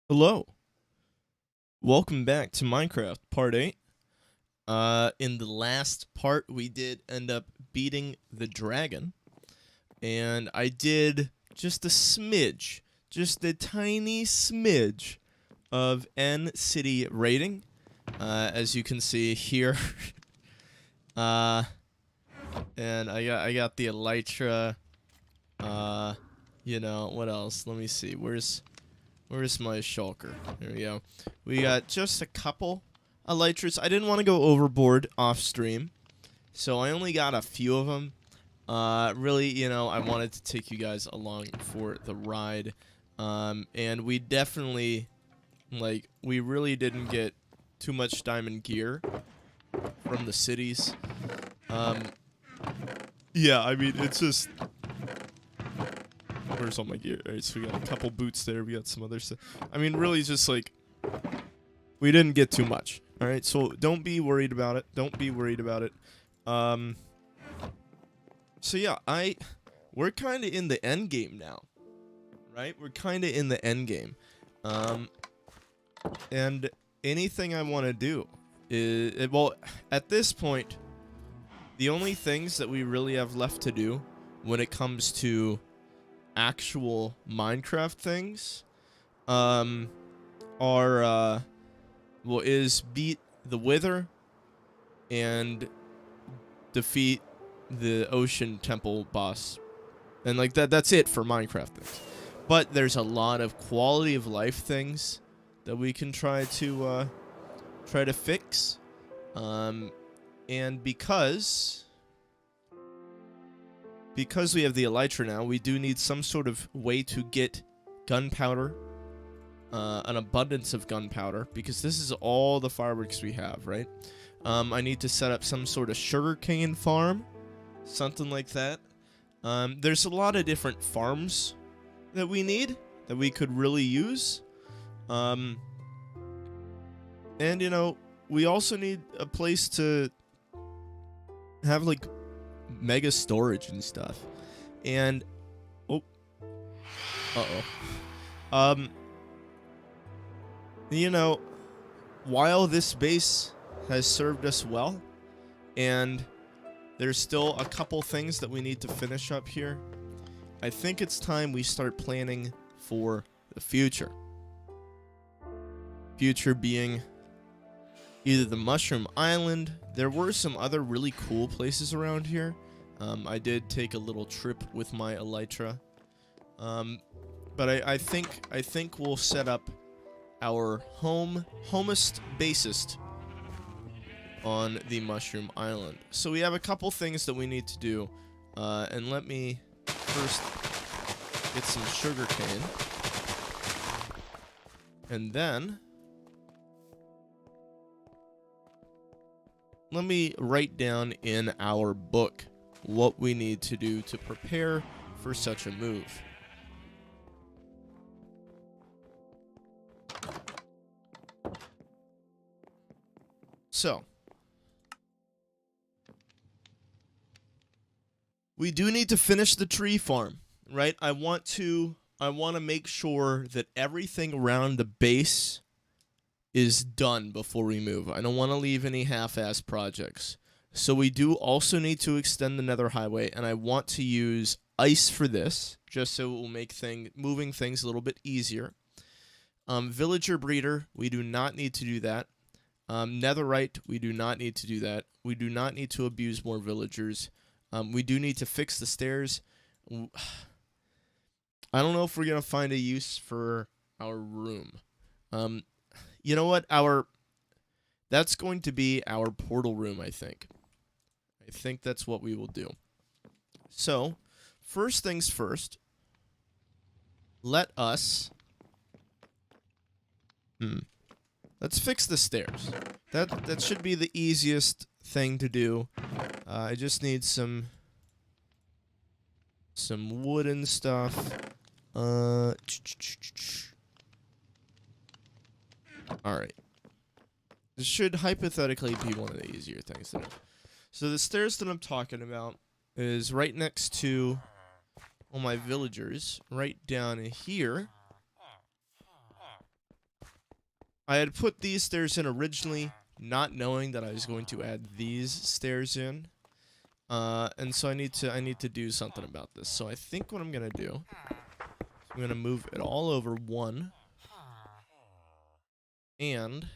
Hello. Welcome back to Minecraft Part 8. In the last part, we did end up beating the dragon. And I did just a smidge, just a tiny smidge of N City rating. As you can see here. uh, and I got the Elytra. What else? Let me see. Where's my shulker? There we go. We got just a couple elytras. I didn't want to go overboard off stream, so I only got a few of them. Really, I wanted to take you guys along for the ride. And we definitely, we really didn't get too much diamond gear from the cities. Yeah, I mean, it's just... Where's all my gear? Alright, so we got a couple boots there. We got some other stuff. I mean, really just like... We didn't get too much. Alright, so don't be worried about it. Don't be worried about it. So yeah, we're kind of in the end game now. Right? We're kind of in the end game. And anything I want to do is... Well, at this point, the only things that we really have left to do when it comes to actual Minecraft things is beat the Wither and defeat the Ocean Temple boss. And like that's it for Minecraft things. But there's a lot of quality of life things that we can try to fix. And because we have the Elytra now, we do need some sort of way to get gunpowder, an abundance of gunpowder, because this is all the fireworks we have, right? I need to set up some sort of sugarcane farm, something like that. There's a lot of different farms that we need, that we could really use. And, we also need a place to have, like, mega storage and stuff. And while this base has served us well, and there's still a couple things that we need to finish up here, I think it's time we start planning for the future. Future being either the Mushroom Island. There were some other really cool places around here. I did take a little trip with my Elytra. But I think we'll set up our homest basest on the Mushroom Island. So we have a couple things that we need to do. And let me first get some sugarcane. And then let me write down in our book what we need to do to prepare for such a move. So, we do need to finish the tree farm, right? I want to make sure that everything around the base is done before we move. I don't want to leave any half-ass projects. So we do also need to extend the Nether Highway, and I want to use ice for this, just so it will make moving things a little bit easier. Villager Breeder, we do not need to do that. Netherite, we do not need to do that. We do not need to abuse more villagers. We do need to fix the stairs. I don't know if we're going to find a use for our room. You know what? That's going to be our portal room, I think. I think that's what we will do. So, first things first. Let us... Let's fix the stairs. That should be the easiest thing to do. I just need some wooden stuff. Alright. This should hypothetically be one of the easier things to do. So the stairs that I'm talking about is right next to all my villagers, right down here. I had put these stairs in originally, not knowing that I was going to add these stairs in. And so I need to do something about this. So I think what I'm gonna do, I'm gonna move it all over one, and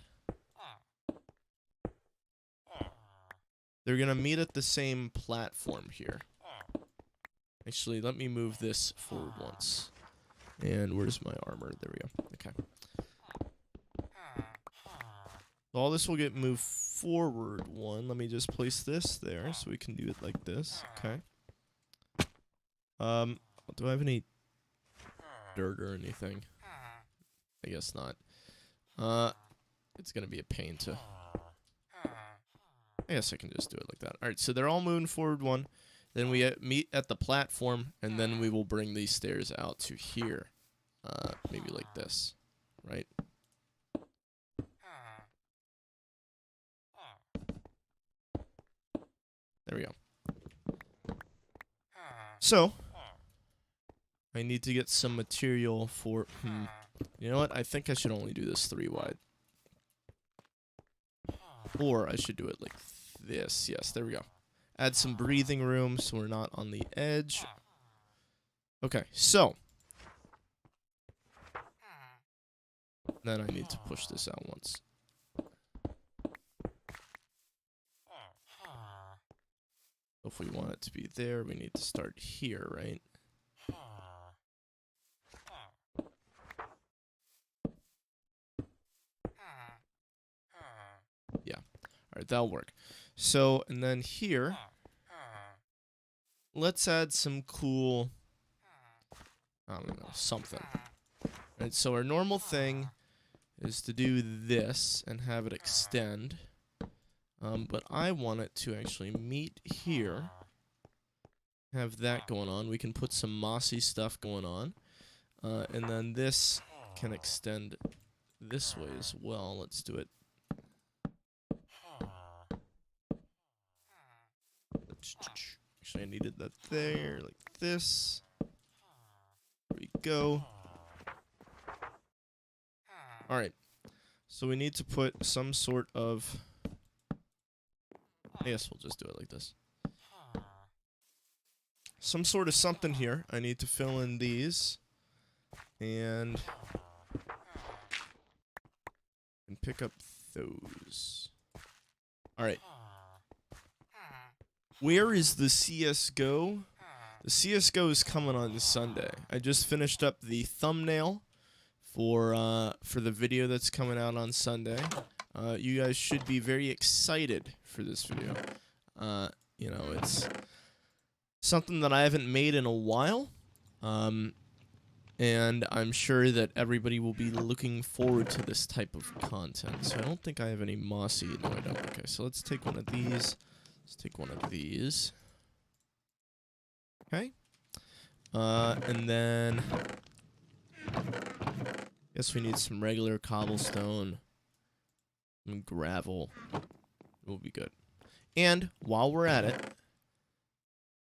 they're gonna meet at the same platform here. Actually, let me move this forward once. And where's my armor? There we go. Okay. So all this will get moved forward one. Let me just place this there so we can do it like this. Okay. Do I have any dirt or anything? I guess not. It's gonna be a pain to... I guess I can just do it like that. Alright, so they're all moving forward one. Then we meet at the platform, and then we will bring these stairs out to here. Maybe like this, right? There we go. So, I need to get some material for... You know what? I think I should only do this 3 wide. Or I should do it like this. Yes, there we go. Add some breathing room so we're not on the edge. Okay, so. Then I need to push this out once. If we want it to be there, we need to start here, right? Yeah. Alright, that'll work. So, and then here, let's add some cool, I don't know, something. Alright, so our normal thing is to do this and have it extend. But I want it to actually meet here. Have that going on. We can put some mossy stuff going on. And then this can extend this way as well. Let's do it. Actually, I needed that there, like this. There we go. Alright. So we need to put some sort of... I guess we'll just do it like this. Some sort of something here. I need to fill in these. And pick up those. Alright. Where is the CSGO? The CSGO is coming on this Sunday. I just finished up the thumbnail for the video that's coming out on Sunday. You guys should be very excited for this video. You know, it's something that I haven't made in a while. And I'm sure that everybody will be looking forward to this type of content. So I don't think I have any mossy. No, I don't. Okay, so let's take one of these. Let's take one of these. Okay. And then... guess we need some regular cobblestone. And gravel. Will be good. And while we're at it,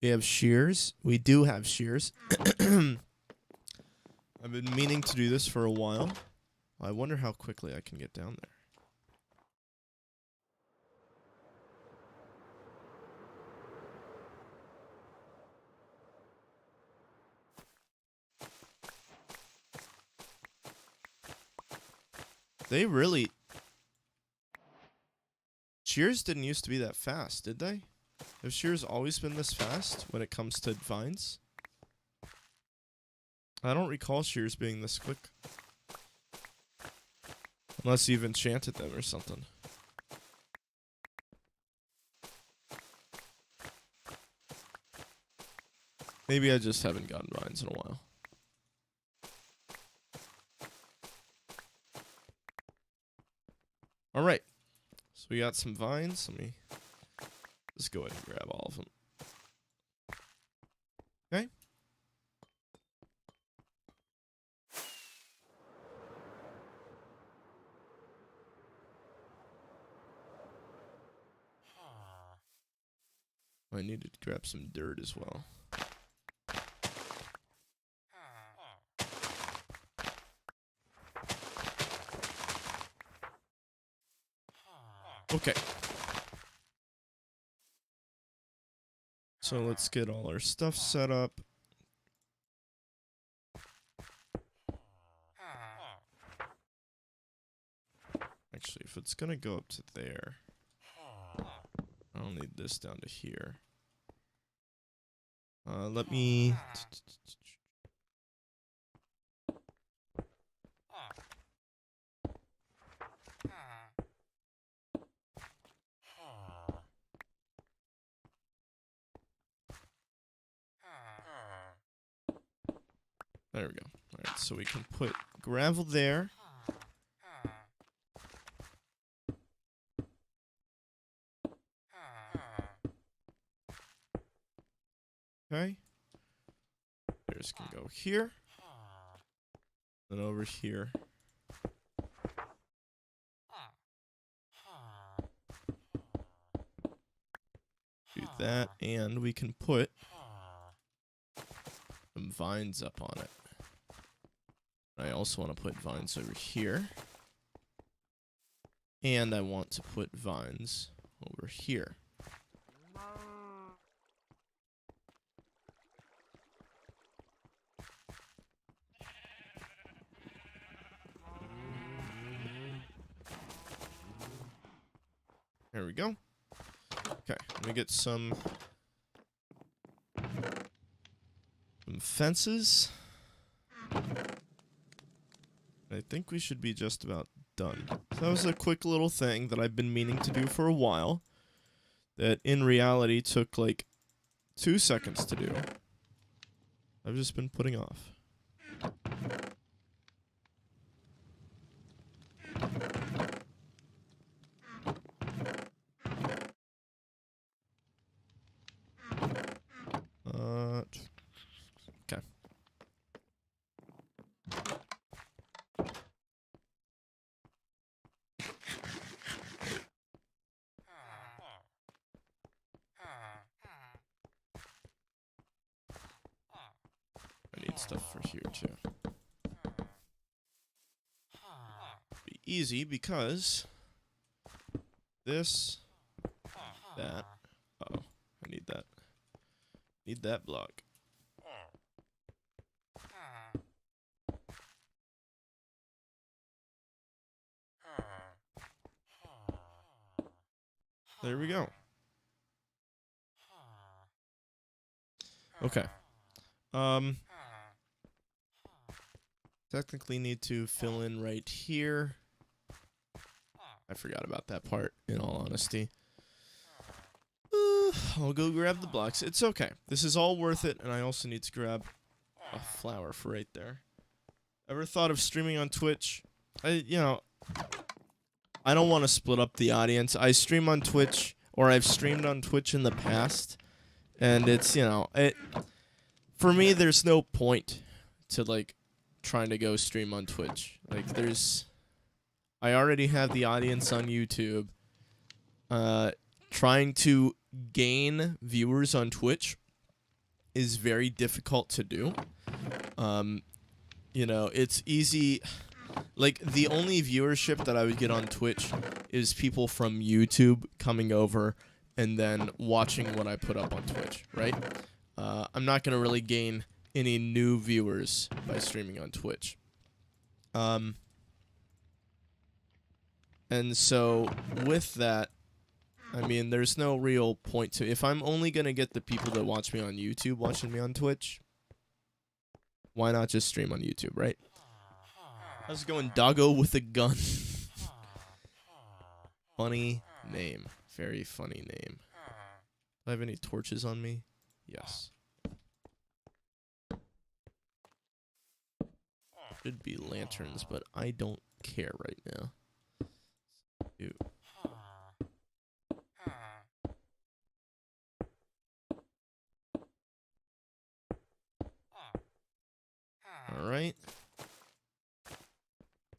we have shears. We do have shears. I've been meaning to do this for a while. I wonder how quickly I can get down there. They really... shears didn't used to be that fast, did they? Have shears always been this fast when it comes to vines? I don't recall shears being this quick. Unless you've enchanted them or something. Maybe I just haven't gotten vines in a while. Alright. So we got some vines. Let me just go ahead and grab all of them. Okay. I needed to grab some dirt as well. Okay. So let's get all our stuff set up. Actually, if it's gonna go up to there, I'll need this down to here. Let me... There we go. Alright, so we can put gravel there. Okay. There's can go here. And over here. Do that, and we can put some vines up on it. I also want to put vines over here. And I want to put vines over here. There we go. Okay, let me get some fences. I think we should be just about done. So that was a quick little thing that I've been meaning to do for a while. That in reality took like 2 seconds to do. I've just been putting off. Okay. I need stuff for here too. Be easy because this, that. Uh-oh, I need that. Need that block. There we go. Okay. Technically need to fill in right here. I forgot about that part, in all honesty. I'll go grab the blocks. It's okay. This is all worth it, and I also need to grab a flower for right there. Ever thought of streaming on Twitch? I don't want to split up the audience. I stream on Twitch, or I've streamed on Twitch in the past, and it's, for me, there's no point to, like, trying to go stream on Twitch. Like, I already have the audience on YouTube. Trying to gain viewers on Twitch is very difficult to do. It's easy. Like, the only viewership that I would get on Twitch is people from YouTube coming over and then watching what I put up on Twitch, right? I'm not going to really gain any new viewers by streaming on Twitch. And so, with that, I mean, there's no real point to... If I'm only going to get the people that watch me on YouTube watching me on Twitch, why not just stream on YouTube, right? How's it going, Doggo with a gun? Funny name. Very funny name. Do I have any torches on me? Yes. Should be lanterns, but I don't care right now. Ew. Alright.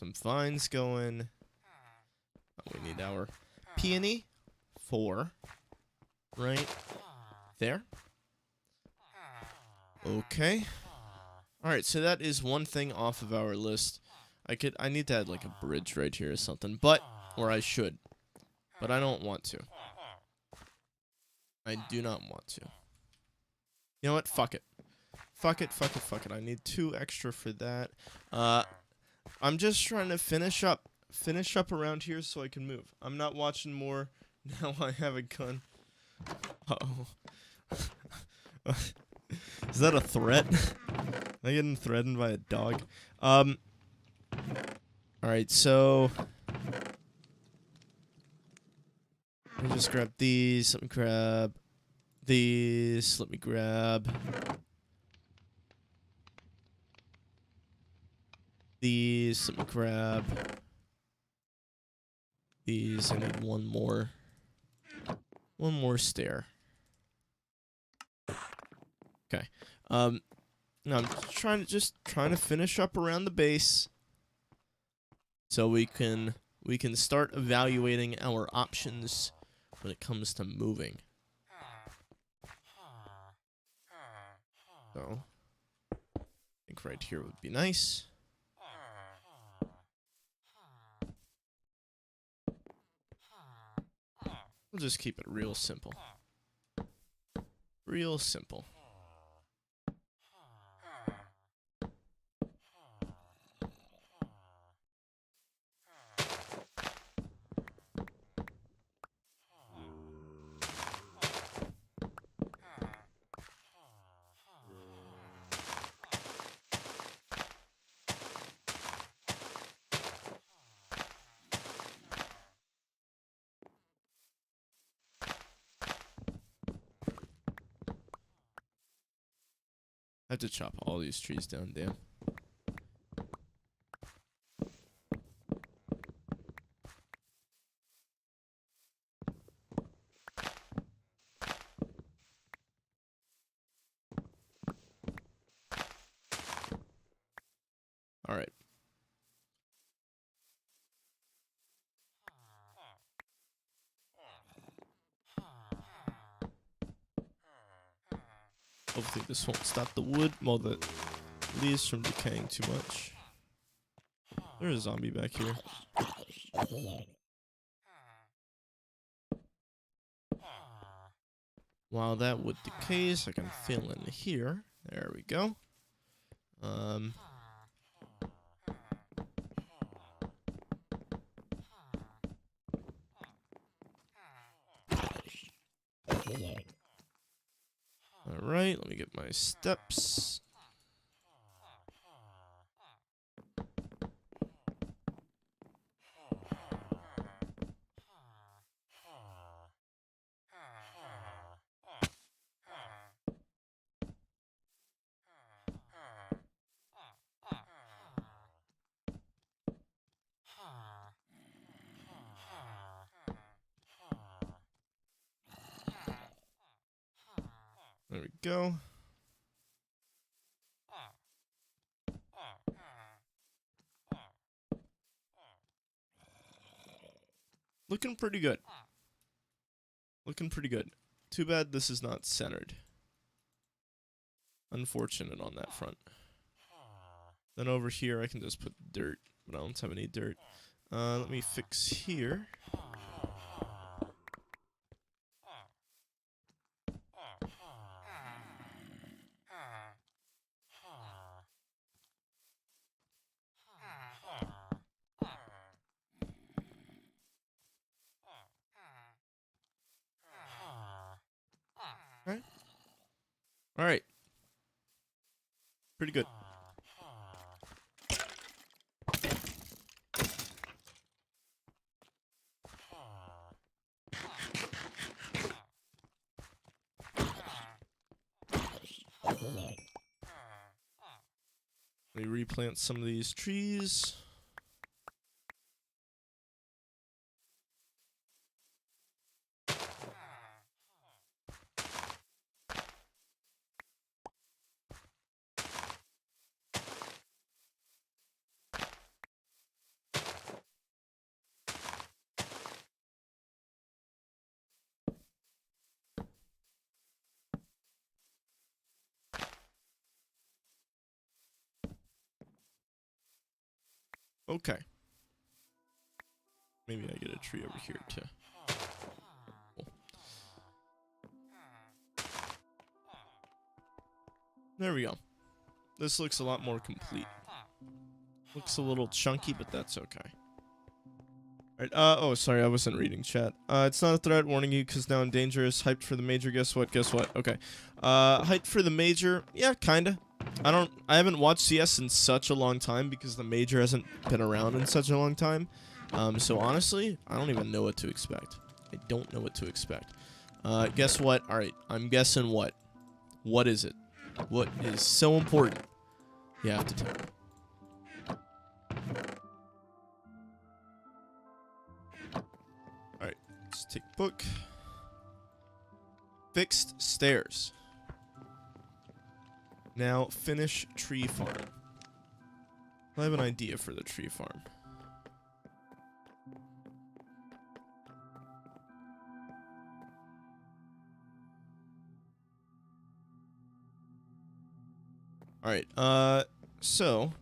Some vines going. Oh, we need our peony. 4. Right there. Okay. Alright, so that is one thing off of our list. I need to add like a bridge right here or something, or I should. But I don't want to. I do not want to. You know what? Fuck it. Fuck it, fuck it, fuck it. I need 2 extra for that. I'm just trying to finish up around here so I can move. I'm not watching more. Now I have a gun. Uh-oh. Is that a threat? Am I getting threatened by a dog? Alright, so let me just grab these. Let me grab these. Let me grab these. Let me grab these. I need one more. One more stair. Okay. No, I'm trying to finish up around the base so we can start evaluating our options when it comes to moving. So I think right here would be nice. We'll just keep it real simple. Real simple. I have to chop all these trees down, damn. All right. Hopefully this won't stop the wood, well, the leaves from decaying too much. There's a zombie back here. While that wood decays, I can fill in here. There we go. Alright, let me get my steps. There we go. Looking pretty good. Looking pretty good. Too bad this is not centered. Unfortunate on that front. Then over here I can just put dirt, but I don't have any dirt. Let me fix here. Alright. Pretty good. Let me replant some of these trees. Okay. Maybe I get a tree over here too. There we go. This looks a lot more complete. Looks a little chunky, but that's okay. Alright, oh, sorry, I wasn't reading chat. It's not a threat, warning you, because now I'm dangerous. Hyped for the major, guess what? Guess what? Okay. Hyped for the major, yeah, kinda. I haven't watched CS in such a long time, because the major hasn't been around in such a long time. So honestly, I don't even know what to expect. I don't know what to expect. Guess what? Alright, I'm guessing what? What is it? What is so important? You have to tell me. Alright, let's take book. Fixed stairs. Now finish tree farm. I have an idea for the tree farm. Alright, so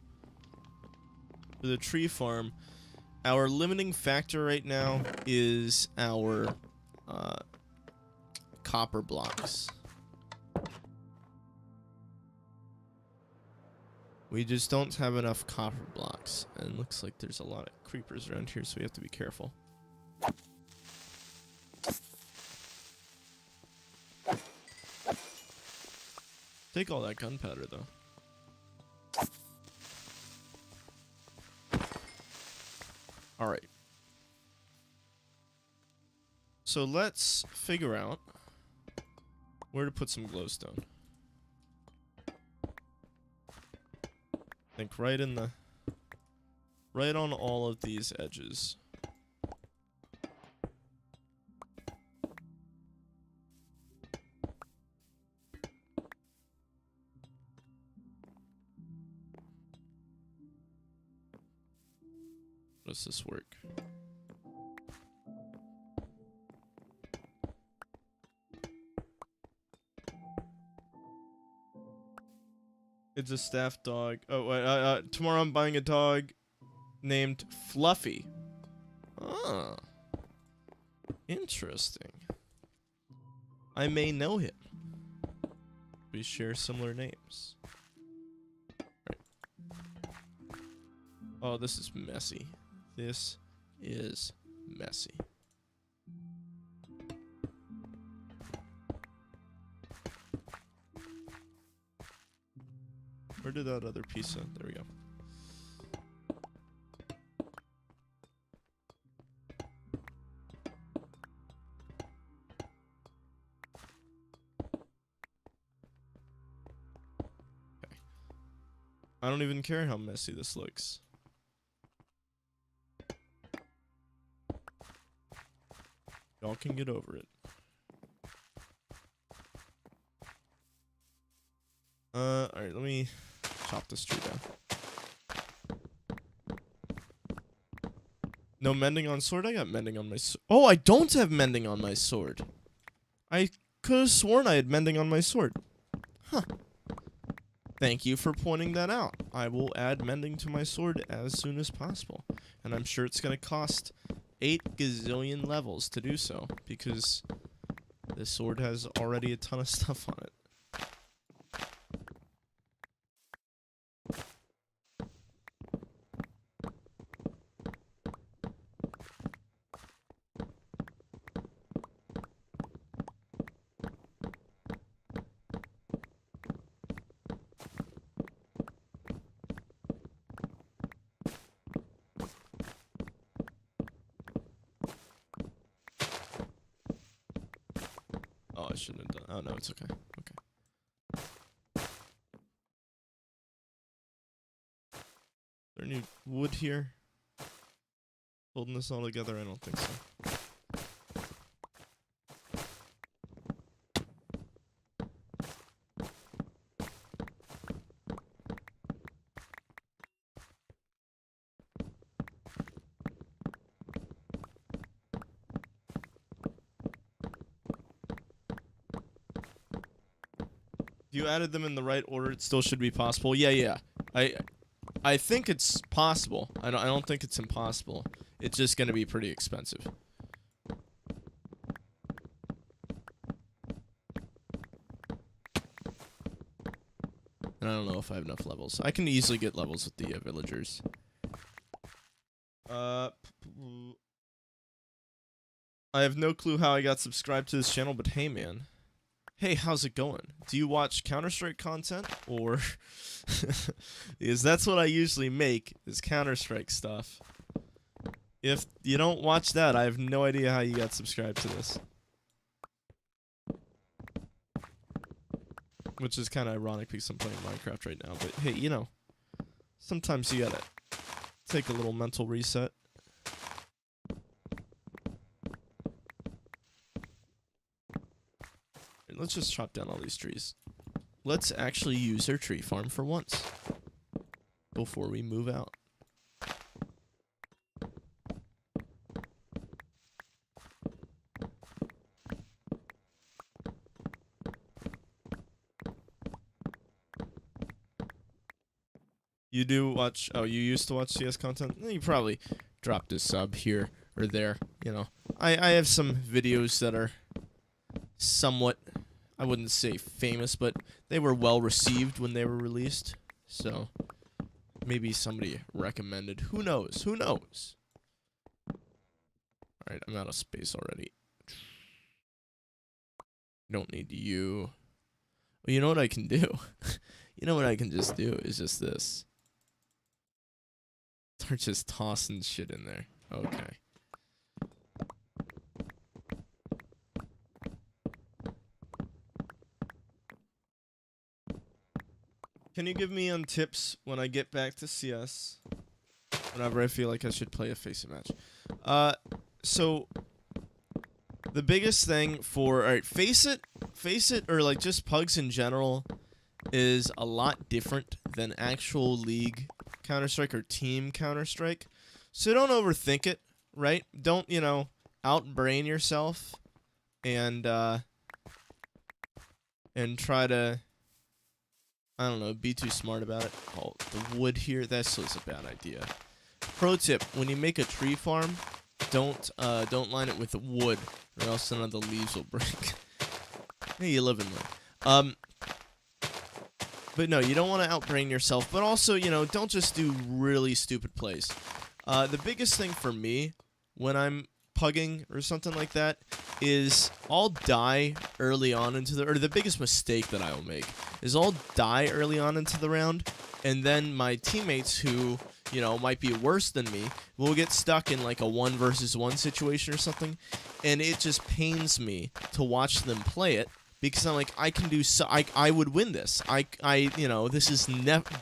for the tree farm, our limiting factor right now is our copper blocks. We just don't have enough copper blocks, and it looks like there's a lot of creepers around here, so we have to be careful. Take all that gunpowder, though. Alright. So let's figure out where to put some glowstone. I think right on all of these edges. How does this work? It's a staff dog. Oh, tomorrow I'm buying a dog named Fluffy. Ah. Interesting. I may know him. We share similar names. Right. Oh, this is messy. This is messy. Where did that other piece of? There we go. Okay. I don't even care how messy this looks. Y'all can get over it. Alright, let me chop this tree down. No mending on sword? I got mending on my sword. Oh, I don't have mending on my sword. I could have sworn I had mending on my sword. Huh. Thank you for pointing that out. I will add mending to my sword as soon as possible. And I'm sure it's going to cost 8 gazillion levels to do so, because this sword has already a ton of stuff on it. Oh, I shouldn't have done. Oh no, it's okay. Okay. Is there any wood here? Holding this all together? I don't think so. If you added them in the right order, it still should be possible. Yeah. I think it's possible. I don't think it's impossible. It's just gonna be pretty expensive. And I don't know if I have enough levels. I can easily get levels with the villagers. I have no clue how I got subscribed to this channel, but hey, man. Hey, how's it going? Do you watch Counter-Strike content? Or... because that's what I usually make, is Counter-Strike stuff. If you don't watch that, I have no idea how you got subscribed to this. Which is kind of ironic because I'm playing Minecraft right now. But hey, you know, sometimes you gotta take a little mental reset. And let's just chop down all these trees. Let's actually use our tree farm for once before we move out. You do watch... Oh, you used to watch CS content? You probably dropped a sub here or there, you know. I have some videos that are somewhat... I wouldn't say famous, but they were well received when they were released. So, maybe somebody recommended. Who knows? Who knows? Alright, I'm out of space already. Don't need you. Well, you know what I can do? You know what I can just do is just this. Start just tossing shit in there. Okay. Can you give me tips when I get back to CS? Whenever I feel like I should play a FACEIT match. So the biggest thing for FACEIT or like just pugs in general is a lot different than actual League Counter-Strike or team Counter-Strike. So don't overthink it, right? Don't, you know, outbrain yourself and try to, I don't know, be too smart about it. Oh, the wood here, that's a bad idea. Pro tip, when you make a tree farm, don't line it with wood, or else none of the leaves will break. Hey, you live and learn. But no, you don't want to outbrain yourself, but also, you know, don't just do really stupid plays. The biggest thing for me when I'm pugging or something like that is I'll die early on into the, or the biggest mistake that I will make is I'll die early on into the round, and then my teammates who, you know, might be worse than me will get stuck in like a 1 versus 1 situation or something, and it just pains me to watch them play it. Because I'm like, I can do so, I would win this. You know, this is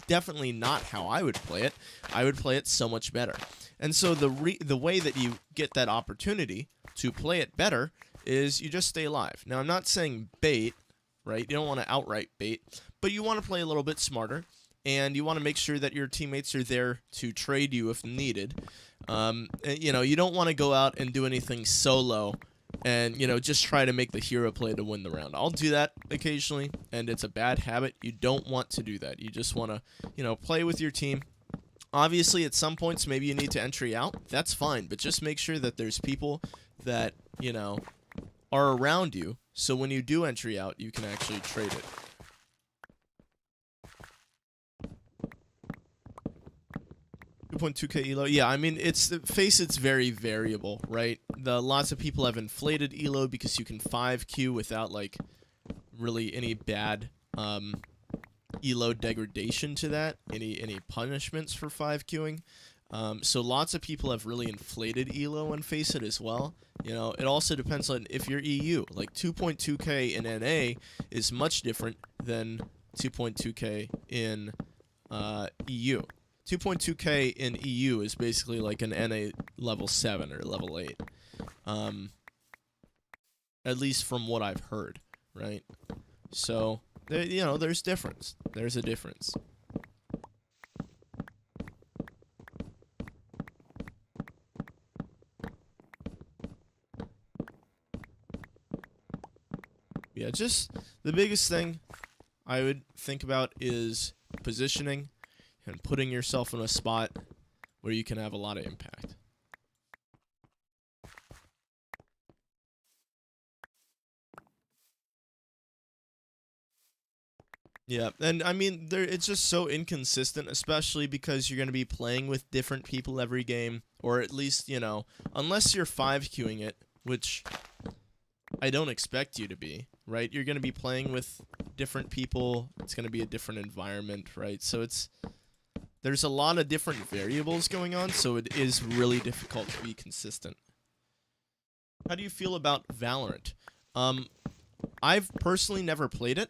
definitely not how I would play it. I would play it so much better. And so the way that you get that opportunity to play it better is you just stay alive. Now, I'm not saying bait, right? You don't want to outright bait, but you want to play a little bit smarter, and you want to make sure that your teammates are there to trade you if needed. You know, you don't want to go out and do anything solo and, you know, just try to make the hero play to win the round. I'll do that occasionally, and it's a bad habit. You don't want to do that. You just want to, you know, play with your team. Obviously, at some points, maybe you need to entry out. That's fine, but just make sure that there's people that, you know, are around you, so when you do entry out, you can actually trade it. 2.2k elo. Yeah, I mean, FACEIT's very variable, right? Lots of people have inflated elo because you can 5Q without, like, really any bad elo degradation to that, any punishments for 5Qing. So lots of people have really inflated elo in FACEIT as well. You know, it also depends on if you're EU. Like, 2.2k in NA is much different than 2.2k in EU. 2.2k in EU is basically like an NA level 7 or level 8. At least from what I've heard, right? So, you know, there's difference. There's a difference. Yeah, just the biggest thing I would think about is positioning and putting yourself in a spot where you can have a lot of impact. Yeah, and I mean, it's just so inconsistent, especially because you're going to be playing with different people every game, or at least, unless you're 5 queuing it, which I don't expect you to be, right? You're going to be playing with different people. It's going to be a different environment, right? So there's a lot of different variables going on, so it is really difficult to be consistent. How do you feel about Valorant? I've personally never played it.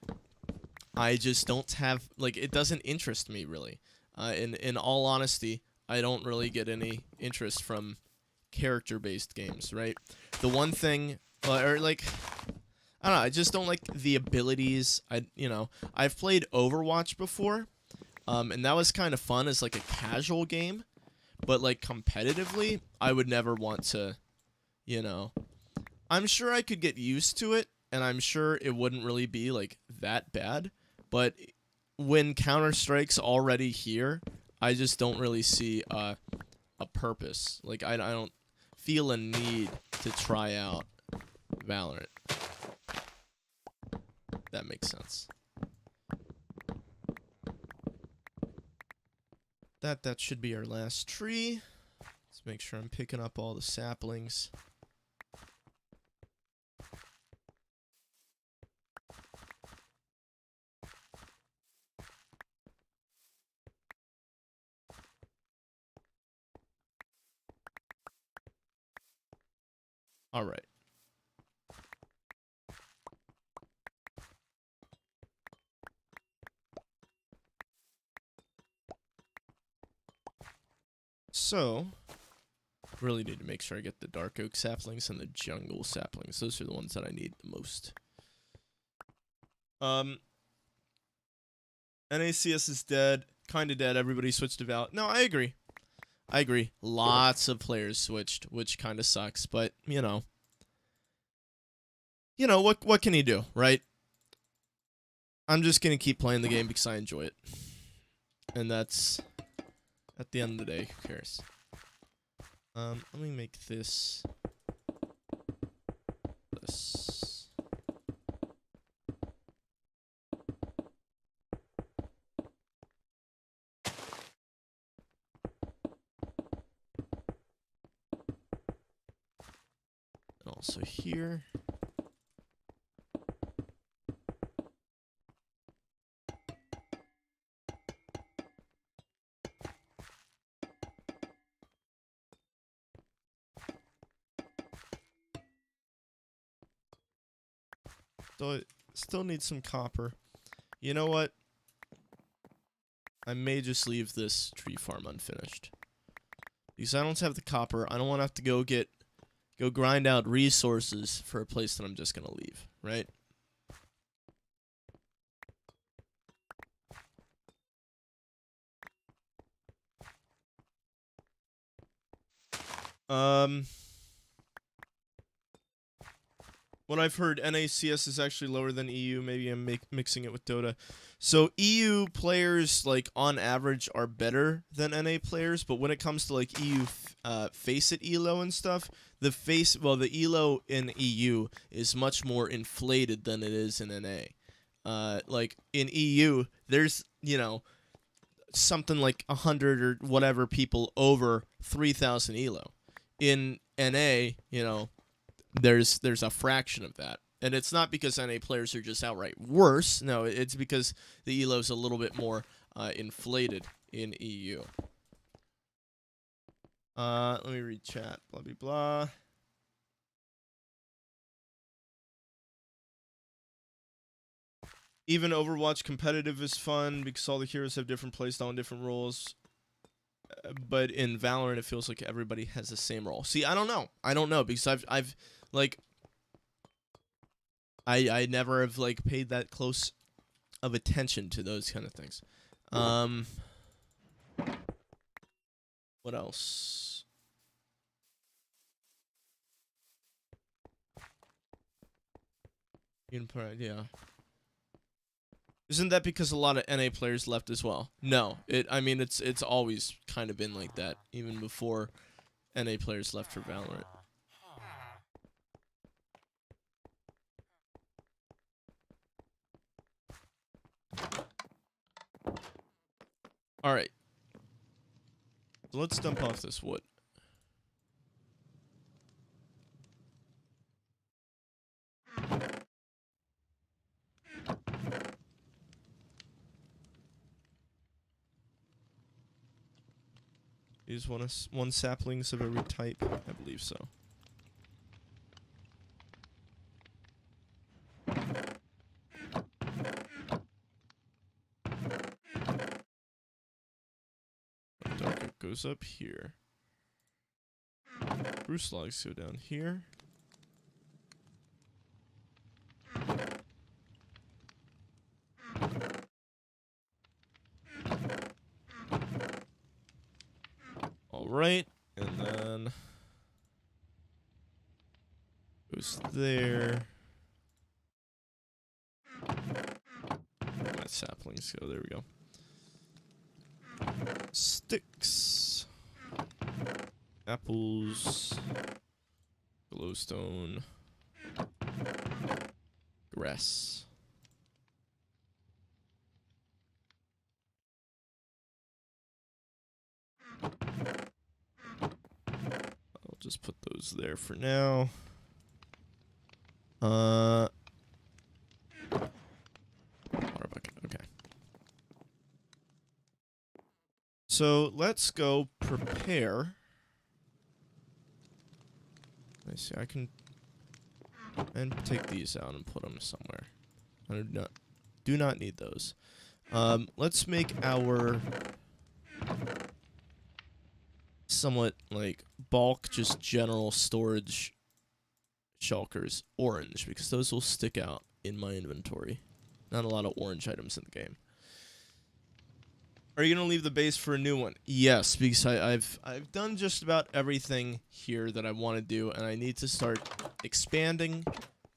I just don't have, like, it doesn't interest me, really. In all honesty, I don't really get any interest from character-based games, right? The one thing, or, like, I don't know, I just don't like the abilities. I've played Overwatch before, and that was kind of fun as, like, a casual game, but, like, competitively, I would never want to, I'm sure I could get used to it, and I'm sure it wouldn't really be, like, that bad. But when Counter-Strike's already here, I just don't really see a purpose. Like, I don't feel a need to try out Valorant. That makes sense. That should be our last tree. Let's make sure I'm picking up all the saplings. All right. So, really need to make sure I get the dark oak saplings and the jungle saplings. Those are the ones that I need the most. NACS is dead. Kinda dead. Everybody switched to Val. No, I agree. Lots of players switched, which kind of sucks, but, what can you do, right? I'm just going to keep playing the game because I enjoy it. And that's, at the end of the day, who cares? Let me make this. And also here. Still need some copper. You know what? I may just leave this tree farm unfinished. Because I don't have the copper. I don't want to have to go grind out resources for a place that I'm just going to leave, right? What I've heard, NACS is actually lower than EU. Maybe I'm mixing it with Dota. So EU players, like, on average, are better than NA players. But when it comes to, like, EU Faceit ELO and stuff, the ELO in EU is much more inflated than it is in NA. Like, in EU, there's, something like 100 or whatever people over 3,000 ELO. In NA, there's a fraction of that. And it's not because NA players are just outright worse. No, it's because the ELO's a little bit more inflated in EU. Let me read chat. Blah, blah, blah. Even Overwatch competitive is fun because all the heroes have different playstyle and different roles. But in Valorant, it feels like everybody has the same role. See, I don't know because I've like, I never have, like, paid that close of attention to those kind of things. What else? Yeah. Isn't that because a lot of NA players left as well? No. I mean, it's always kind of been like that, even before NA players left for Valorant. All right. So let's dump off this wood. Use one saplings of every type. I believe so. Dark, it goes up here. Spruce logs go down here. All right, and then goes there. Where my saplings go? There we go. Sticks, apples, glowstone, grass. I'll just put those there for now. Water bucket, okay. So let's go prepare. Let's see, I can and take these out and put them somewhere. I do not need those. Let's make our somewhat like bulk, just general storage shulkers orange, because those will stick out in my inventory. Not a lot of orange items in the game. Are you gonna leave the base for a new one? Yes, because I've done just about everything here that I want to do, and I need to start expanding,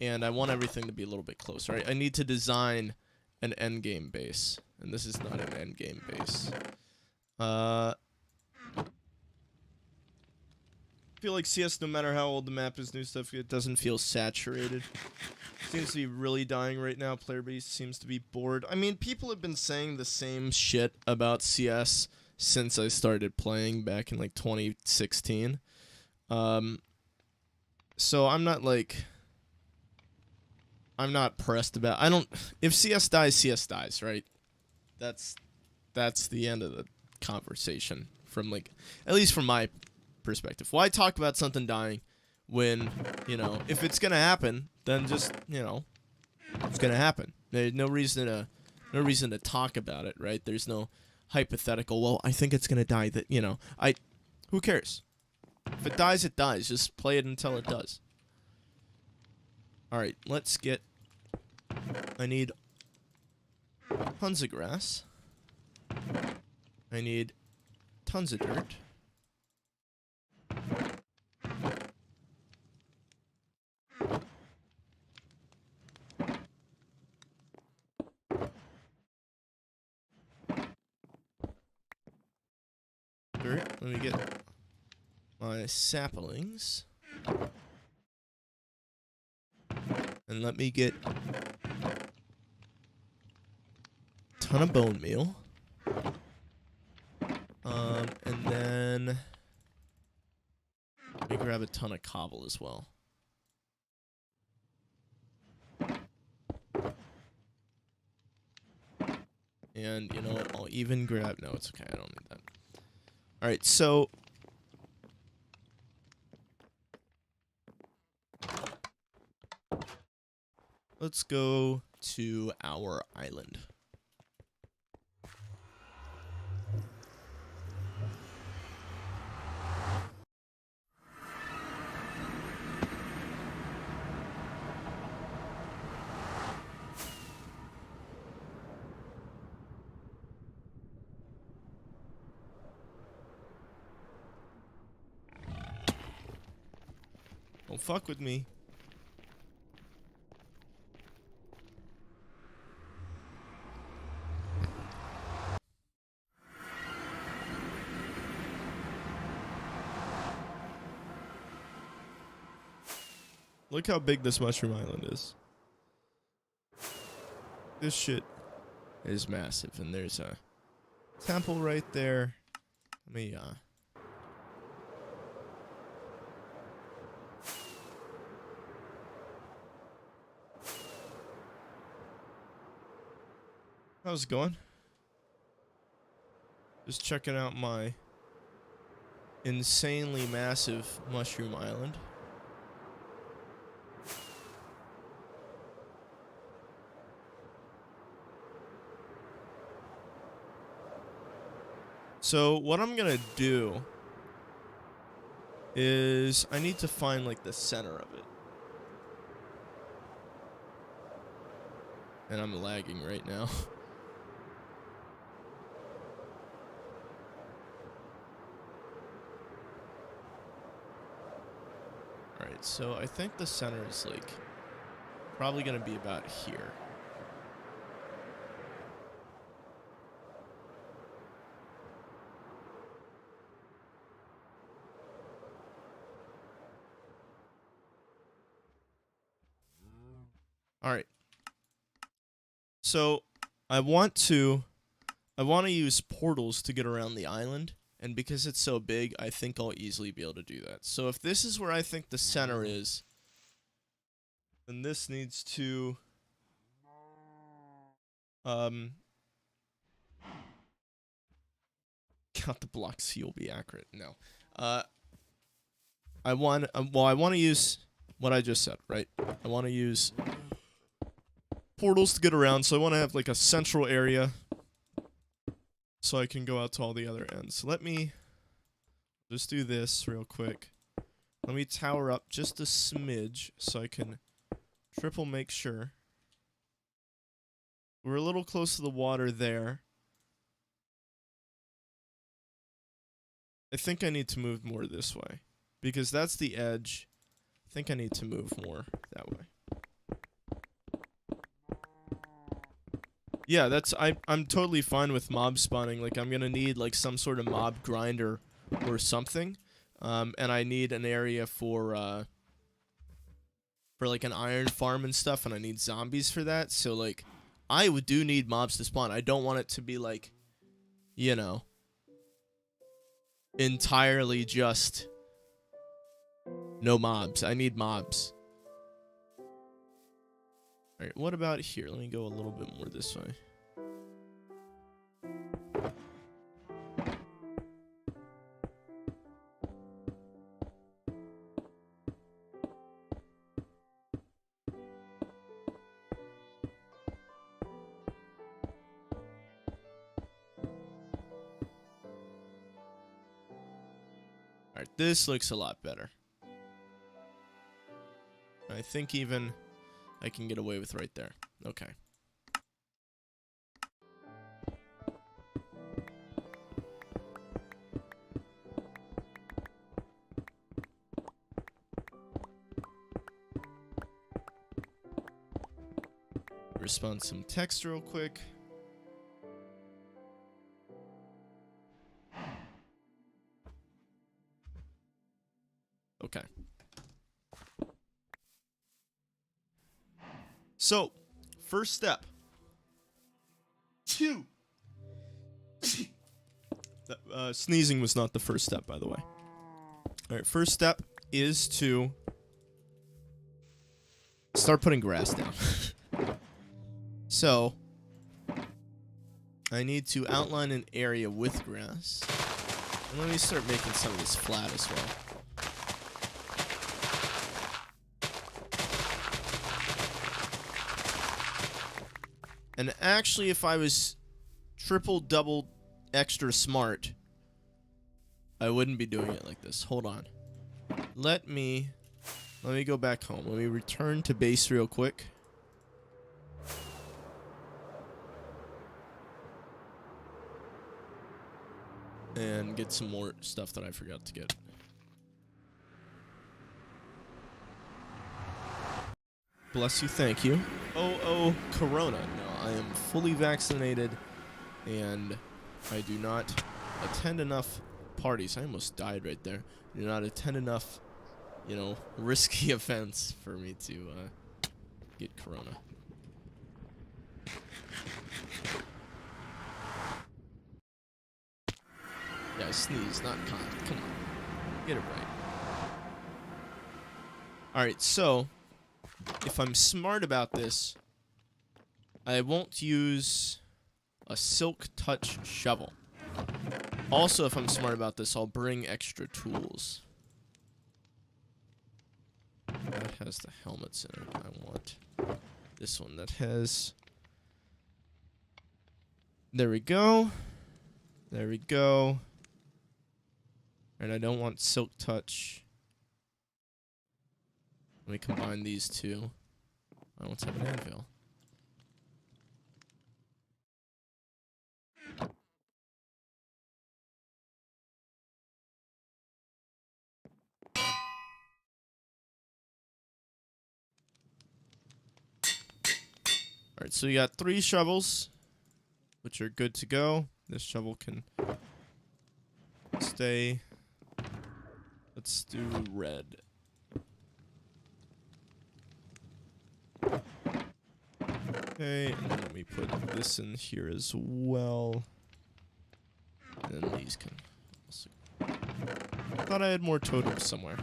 and I want everything to be a little bit closer. I need to design an endgame base, and this is not an endgame base. I feel like CS, no matter how old the map is, new stuff, it doesn't feel saturated. Seems to be really dying right now. Player base seems to be bored. I mean, people have been saying the same shit about CS since I started playing back in like 2016. So I'm not like, I'm not pressed about. If CS dies, right? That's the end of the conversation from like, at least from my perspective. Why talk about something dying when, you know, if it's gonna happen, then just, you know, it's gonna happen. There's no reason to talk about it, right? There's no hypothetical, well, I think it's gonna die, that, you know, who cares? If it dies, it dies. Just play it until it does. Alright, let's get, I need tons of grass. I need tons of dirt. Let me get my saplings. And let me get a ton of bone meal. And then let me grab a ton of cobble as well. And you know what? I'll even grab, no, it's okay, I don't need that. Alright, so let's go to our island. Don't fuck with me. Look how big this mushroom island is. This shit is massive. And there's a temple right there. Let me, how's it going? Just checking out my insanely massive mushroom island. So what I'm gonna do is I need to find like the center of it. And I'm lagging right now. Alright, so I think the center is like probably gonna be about here. Alright. So I want to use portals to get around the island, and because it's so big, I think I'll easily be able to do that. So if this is where I think the center is, then this needs to count the blocks, so you'll be accurate. No. I want to use what I just said, right? I want to use portals to get around, so I want to have like a central area so I can go out to all the other ends. So let me just do this real quick. Let me tower up just a smidge so I can triple make sure. We're a little close to the water there. I think I need to move more this way because that's the edge. I think I need to move more that way. Yeah, I'm totally fine with mob spawning. Like, I'm gonna need like some sort of mob grinder or something, and I need an area for like an iron farm and stuff, and I need zombies for that. So like, I do need mobs to spawn. I don't want it to be like, you know, entirely just no mobs. I need mobs. Alright, what about here? Let me go a little bit more this way. Alright, this looks a lot better. I think even I can get away with right there. Okay. Respond some text real quick. Okay. So, first step. Sneezing was not the first step, by the way. Alright, first step is to start putting grass down. So, I need to outline an area with grass. And let me start making some of this flat as well. And actually, if I was triple, double, extra smart, I wouldn't be doing it like this. Hold on. Let me go back home. Let me return to base real quick. And get some more stuff that I forgot to get. Bless you, thank you. Oh, Corona. No, I am fully vaccinated, and I do not attend enough parties. I almost died right there. I do not attend enough, you know, risky events for me to get Corona. Yeah, I sneezed, not coughed. Come on. Get it right. Alright, so, if I'm smart about this, I won't use a silk touch shovel. Also, if I'm smart about this, I'll bring extra tools. That has the helmets in it. I want this one that has... There we go. There we go. And I don't want silk touch. Let me combine these two. I want to have an anvil. Alright, so we got 3 shovels, which are good to go. This shovel can stay. Let's do red. Okay, and then let me put this in here as well. And then these can also... I thought I had more totems somewhere.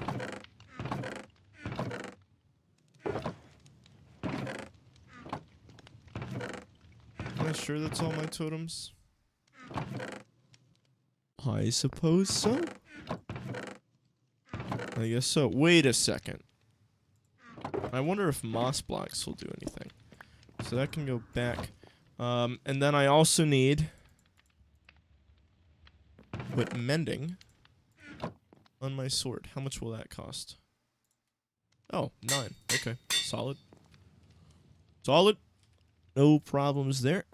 Am I sure that's all my totems? I suppose so. I guess so. Wait a second. I wonder if moss blocks will do anything. So that can go back. And then I also need... put mending on my sword. How much will that cost? Oh, 9. Okay. Solid. Solid. No problems there.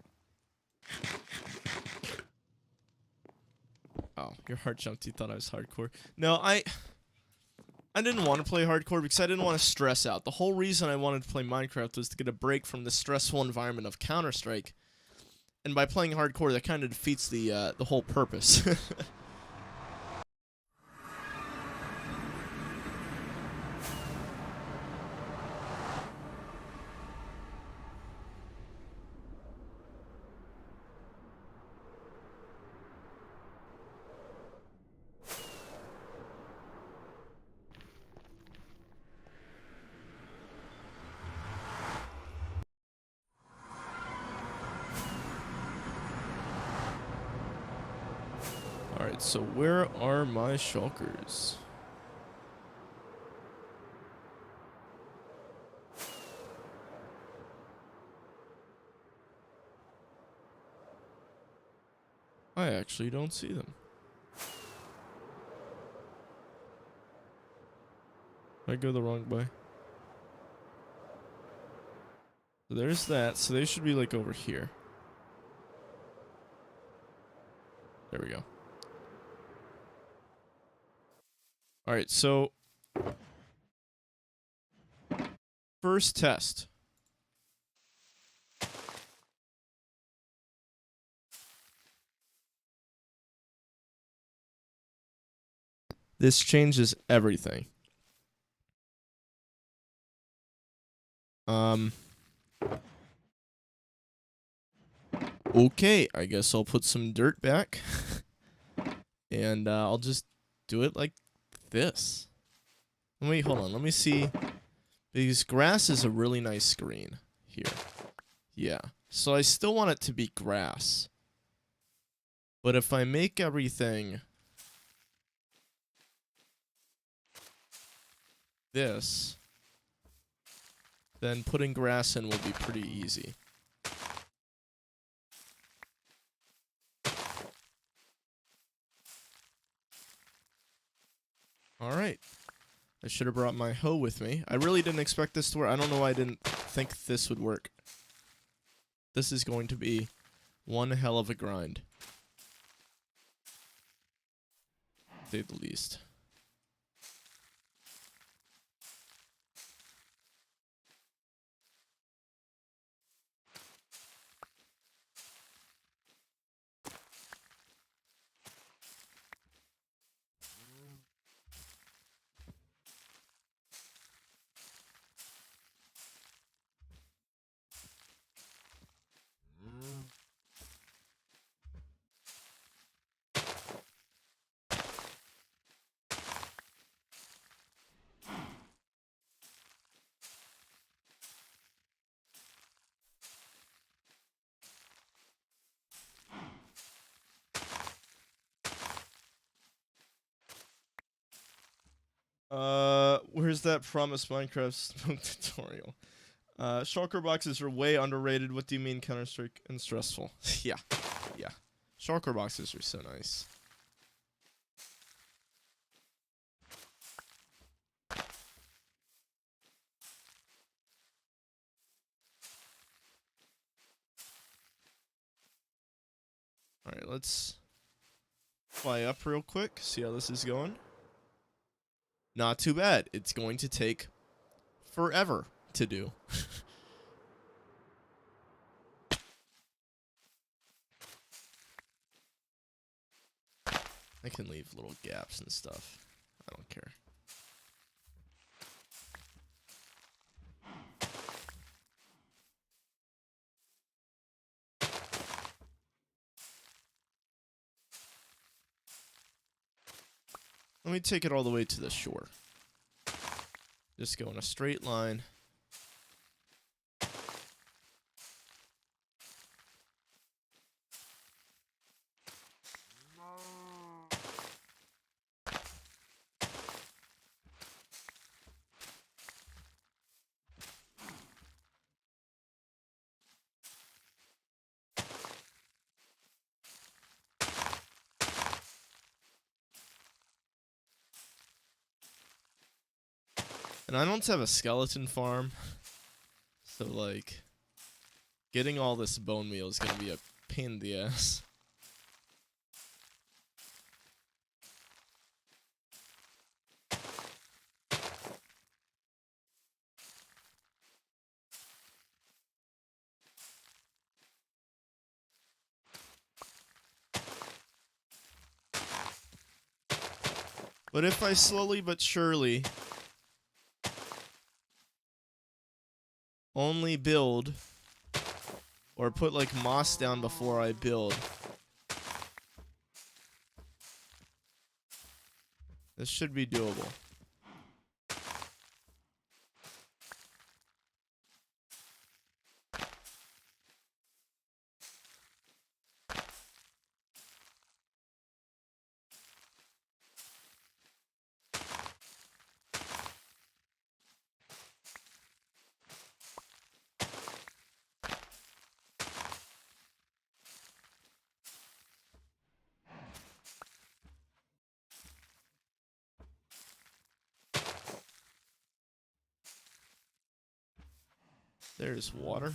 Oh, your heart jumped. You thought I was hardcore. No, I didn't want to play hardcore because I didn't want to stress out. The whole reason I wanted to play Minecraft was to get a break from the stressful environment of Counter-Strike. And by playing hardcore, that kind of defeats the whole purpose. Alright, so where are my shulkers? I actually don't see them. I go the wrong way. So there's that. So they should be like over here. There we go. Alright, so first test. This changes everything. Okay, I guess I'll put some dirt back. And I'll just do it like this. Wait, hold on. Let me see. Because grass is a really nice screen here. Yeah. So I still want it to be grass. But if I make everything this, then putting grass in will be pretty easy. Alright. I should have brought my hoe with me. I really didn't expect this to work. I don't know why I didn't think this would work. This is going to be one hell of a grind. To say the least. Where's that promised Minecraft smoke tutorial? Shulker boxes are way underrated. What do you mean Counter-Strike and stressful? Yeah. Shulker boxes are so nice. Alright, let's fly up real quick, see how this is going. Not too bad. It's going to take forever to do. I can leave little gaps and stuff. I don't care. Let me take it all the way to the shore. Just go in a straight line. And I don't have a skeleton farm, so like, getting all this bone meal is gonna be a pain in the ass. But if I slowly but surely only build or put like moss down before I build, this should be doable. There's water.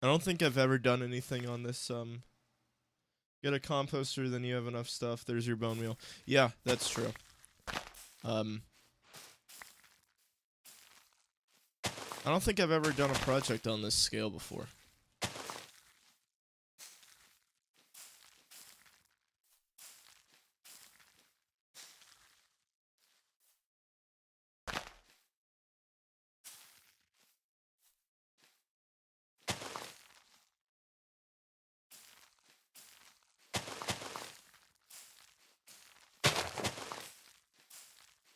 I don't think I've ever done anything on this, get a composter, then you have enough stuff. There's your bone meal. Yeah, that's true. I don't think I've ever done a project on this scale before.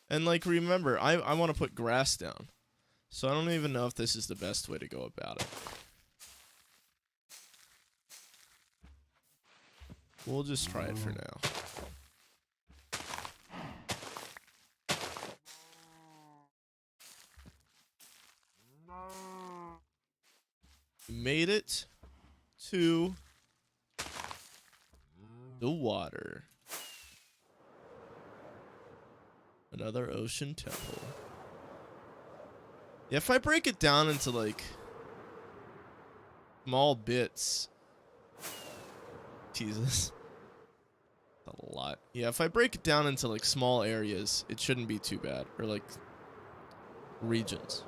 And like, remember, I want to put grass down. So I don't even know if this is the best way to go about it. We'll just try it for now. Made it to the water. Another ocean temple. Yeah, if I break it down into like small bits. Jesus. A lot. Yeah, if I break it down into like small areas, it shouldn't be too bad. Or like regions.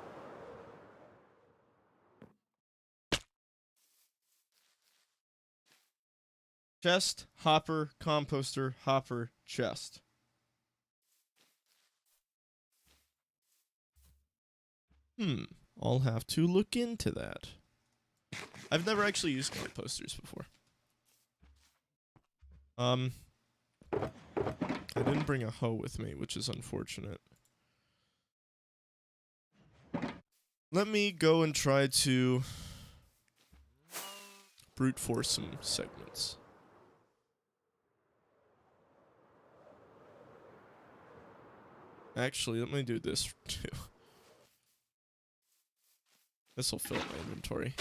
Chest, hopper, composter, hopper, chest. I'll have to look into that. I've never actually used composters before. I didn't bring a hoe with me, which is unfortunate. Let me go and try to brute force some segments. Actually, let me do this too. This will fill up my inventory.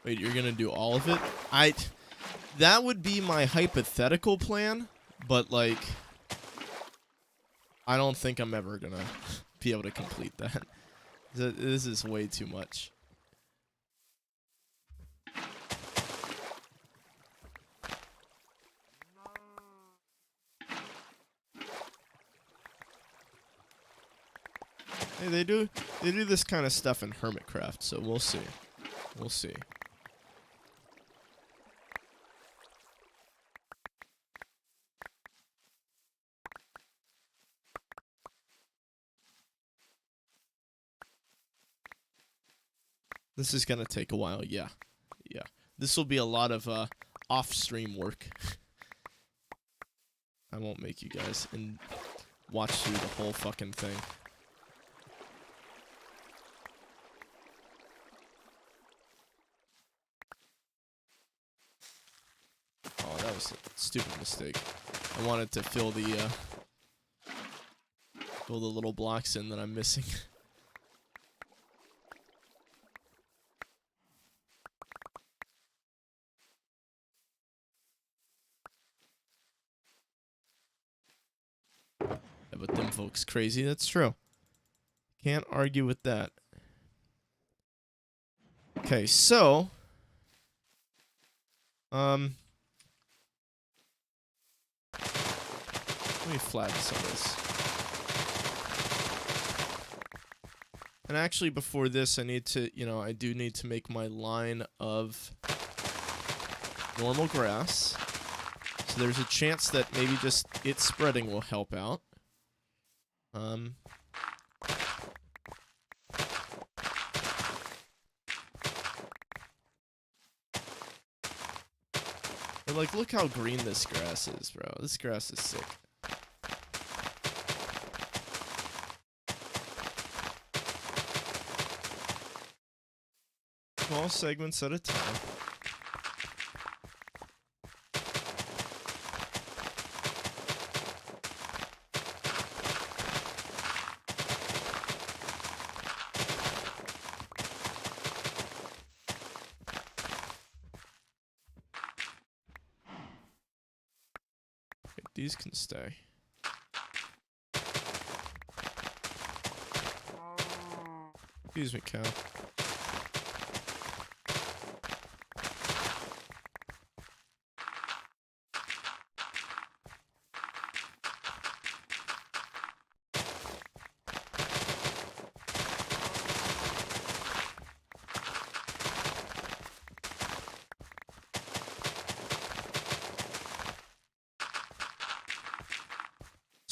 Wait, you're gonna do all of it? That would be my hypothetical plan, but like, I don't think I'm ever gonna be able to complete that. This is way too much. Hey, they do this kind of stuff in Hermitcraft, so we'll see. We'll see. This is gonna take a while, yeah. Yeah. This will be a lot of off-stream work. I won't make you guys watch through the whole fucking thing. Oh, that was a stupid mistake. I wanted to fill the little blocks in that I'm missing. Yeah, but them folks crazy, that's true. Can't argue with that. Okay, so let me flag some of this. And actually before this I need to, I do need to make my line of normal grass. So there's a chance that maybe just it spreading will help out. But like, look how green this grass is, bro. This grass is sick. Small segments at a time. These can stay. Excuse me, cow.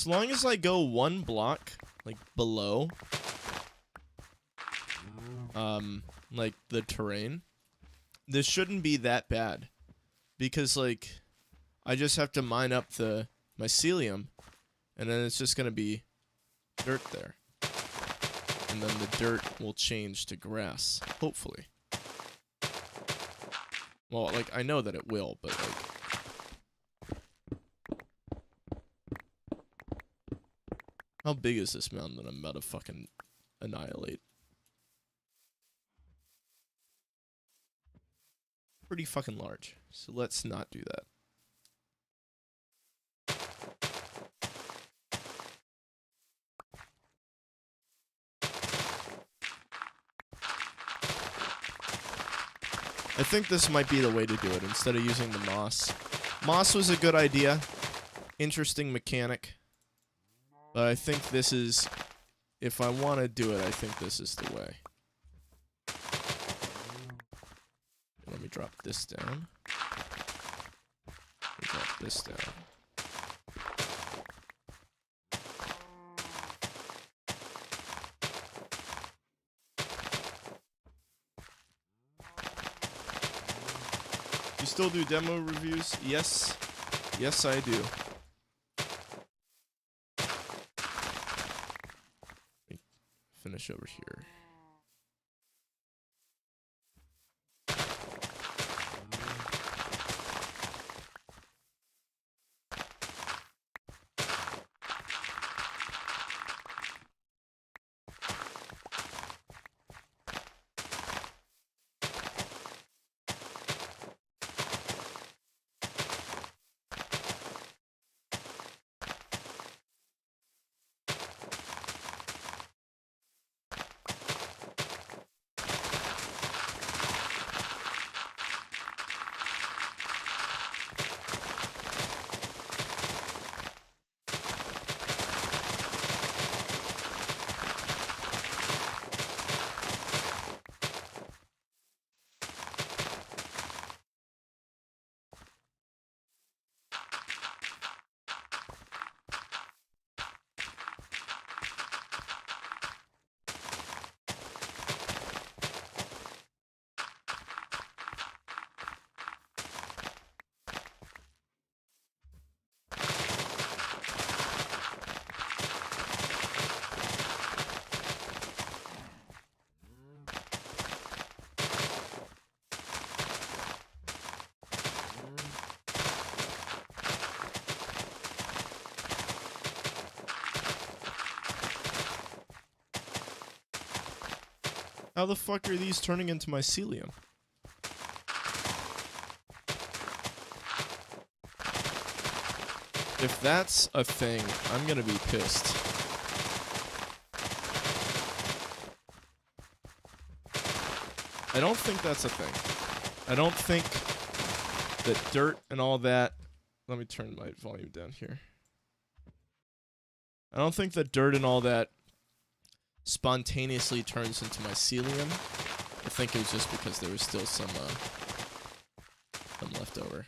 As long as I go one block, like, below, like, the terrain, this shouldn't be that bad. Because, like, I just have to mine up the mycelium, and then it's just gonna be dirt there. And then the dirt will change to grass, hopefully. Well, like, I know that it will, but, like, How big is this mountain that I'm about to fucking annihilate? Pretty fucking large. So let's not do that. I think this might be the way to do it instead of using the moss. Moss was a good idea. Interesting mechanic. But I think this is, if I want to do it, I think this is the way. Let me drop this down. Let me drop this down. You still do demo reviews? Yes. Yes, I do. Finish over here. How the fuck are these turning into mycelium? If that's a thing, I'm gonna be pissed. I don't think that's a thing. I don't think that dirt and all that... Let me turn my volume down here. I don't think that dirt and all that spontaneously turns into mycelium. I think it was just because there was still some left over.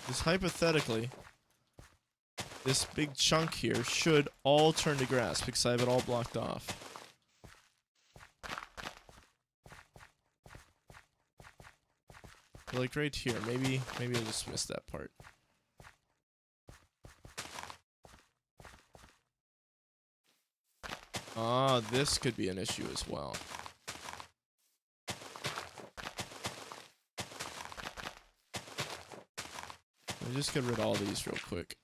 Just hypothetically, this big chunk here should all turn to grass because I have it all blocked off. Like right here, maybe I just missed that part. Ah, this could be an issue as well. Let me just get rid of all these real quick.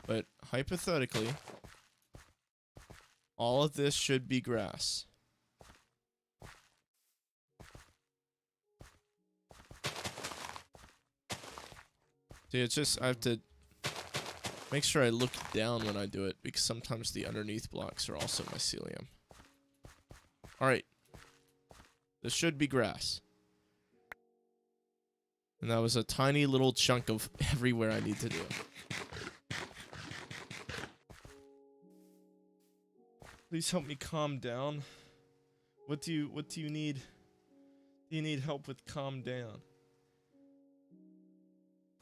But hypothetically, all of this should be grass. See, it's just, I have to make sure I look down when I do it, because sometimes the underneath blocks are also mycelium. Alright. This should be grass. And that was a tiny little chunk of everywhere I need to do. Please help me calm down. What do you need? Do you need help with calm down?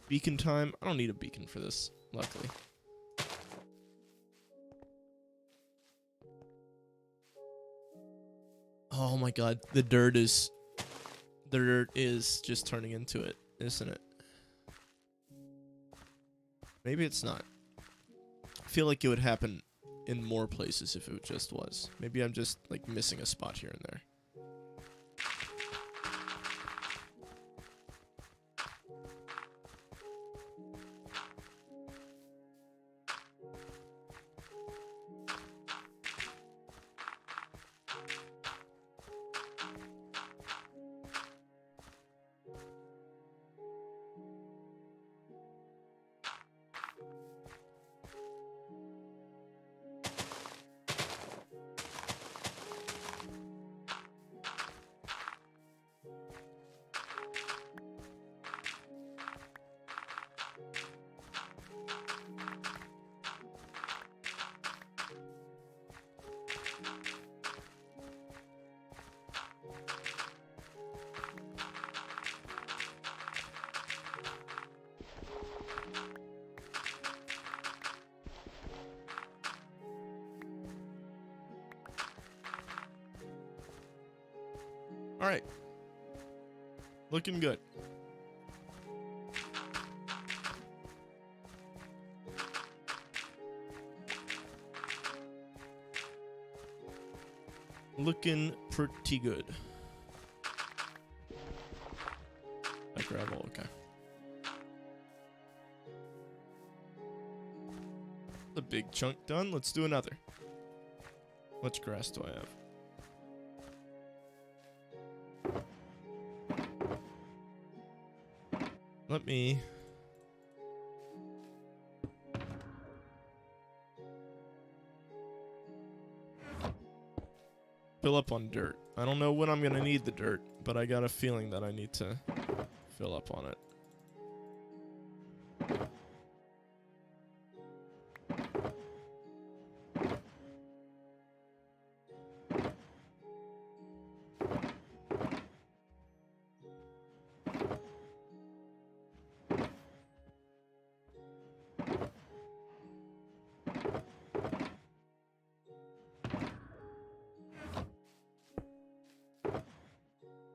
Beacon time? I don't need a beacon for this, luckily. Oh my god, the dirt is just turning into it, isn't it? Maybe it's not. I feel like it would happen in more places if it just was. Maybe I'm just like missing a spot here and there. All right. Looking good. Looking pretty good. That gravel, okay. The big chunk done. Let's do another. How much grass do I have? Let me fill up on dirt. I don't know when I'm gonna need the dirt, but I got a feeling that I need to fill up on it.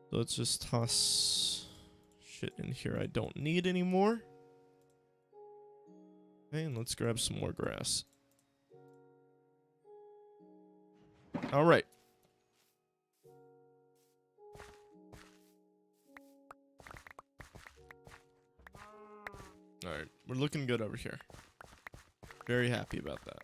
Let's just toss shit in here I don't need anymore. Okay, and let's grab some more grass. All right. All right, we're looking good over here. Very happy about that.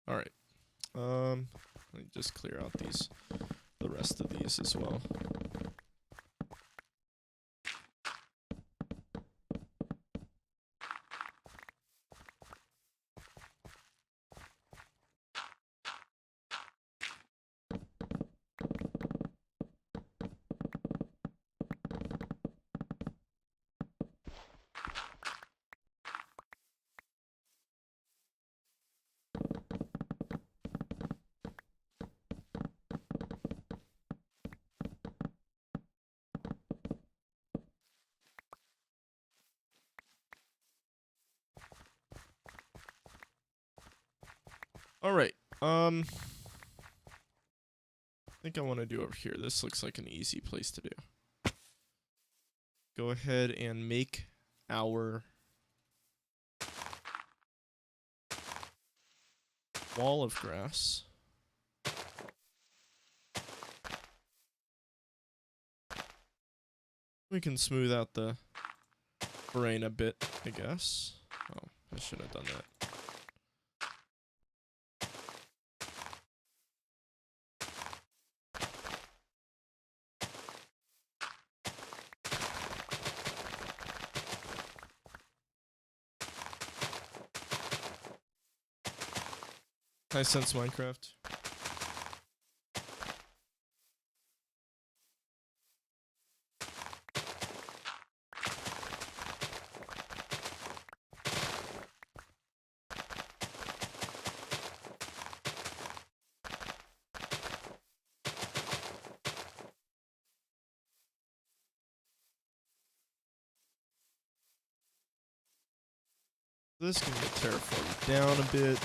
All right. Let me just clear out the rest of these as well. All right. I think I want to do over here. This looks like an easy place to do. Go ahead and make our wall of grass. We can smooth out the terrain a bit, I guess. Oh, I should have done that. Hi, Sense Minecraft. This can get terraformed down a bit.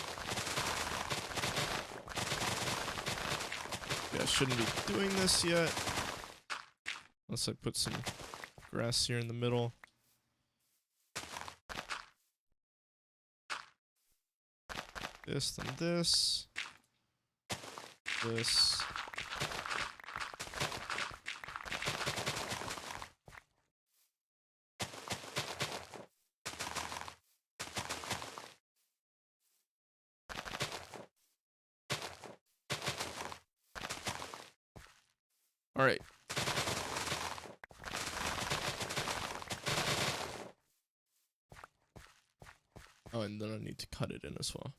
Yeah, I shouldn't be doing this yet. Unless I put some grass here in the middle. This, then this. This. All right. Oh, and then I need to cut it in as well.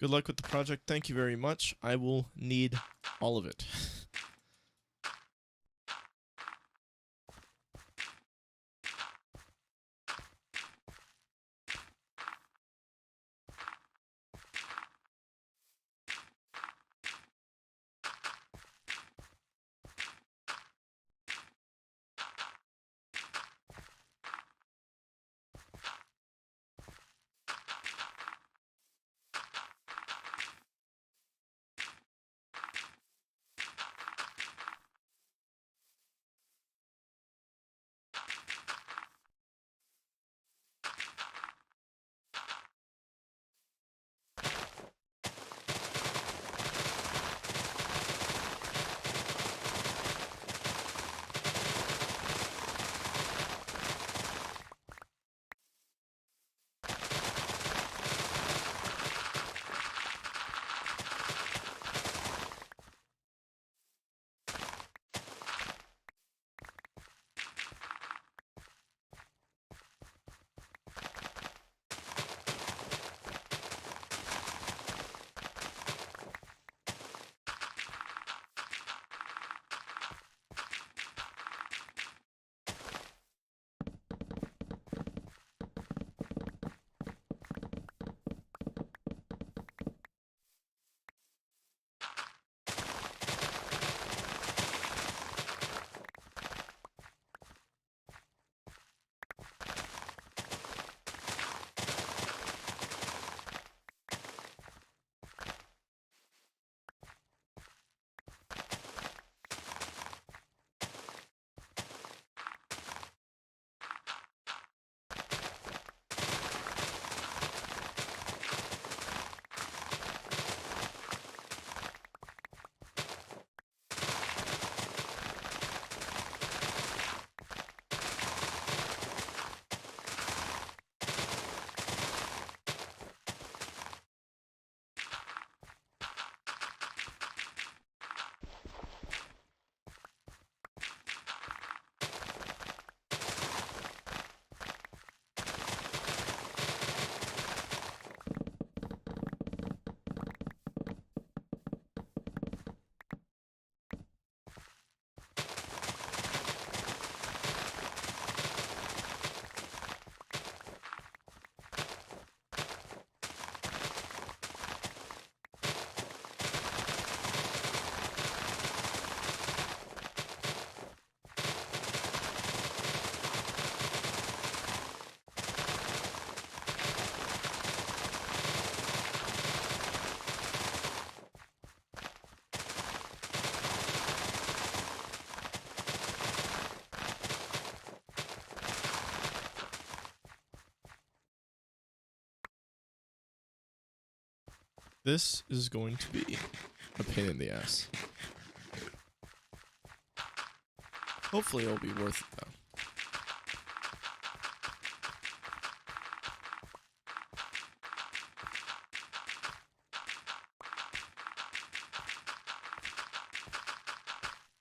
Good luck with the project. Thank you very much. I will need all of it. This is going to be a pain in the ass. Hopefully it'll be worth it, though.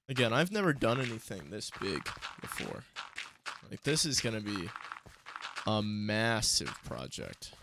Again, I've never done anything this big before. Like, this is gonna be a massive project.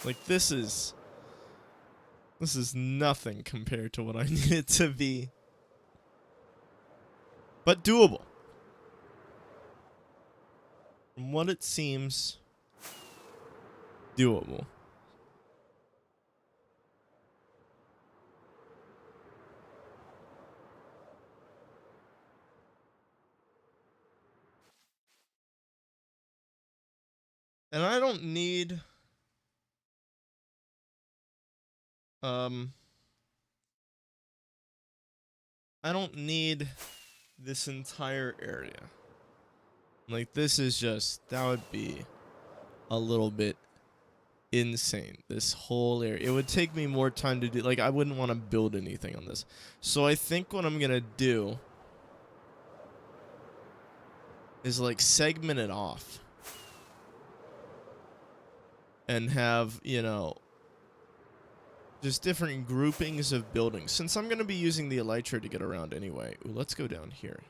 Like, this is nothing compared to what I need it to be. But doable. From what it seems, doable. And I don't need I don't need this entire area. Like, this is just, that would be a little bit insane. This whole area. It would take me more time to do, like, I wouldn't want to build anything on this. So I think what I'm gonna do is, like, segment it off. And have, you know, just different groupings of buildings. Since I'm going to be using the elytra to get around anyway. Ooh, let's go down here.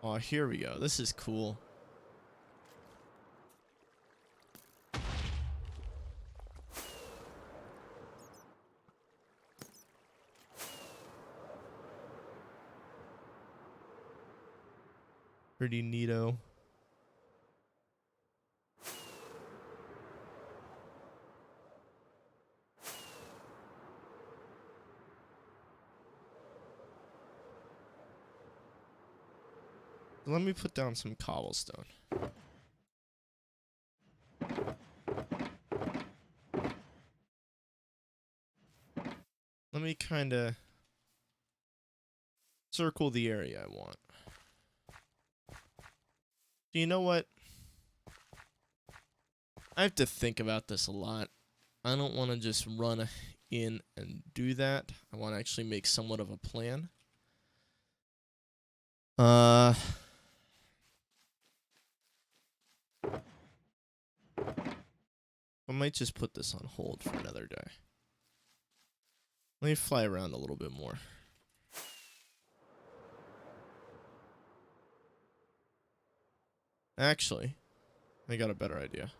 Oh, here we go. This is cool. Pretty neato. Let me put down some cobblestone. Let me kind of circle the area I want. Do you know what? I have to think about this a lot. I don't want to just run in and do that. I want to actually make somewhat of a plan. I might just put this on hold for another day. Let me fly around a little bit more. Actually, I got a better idea.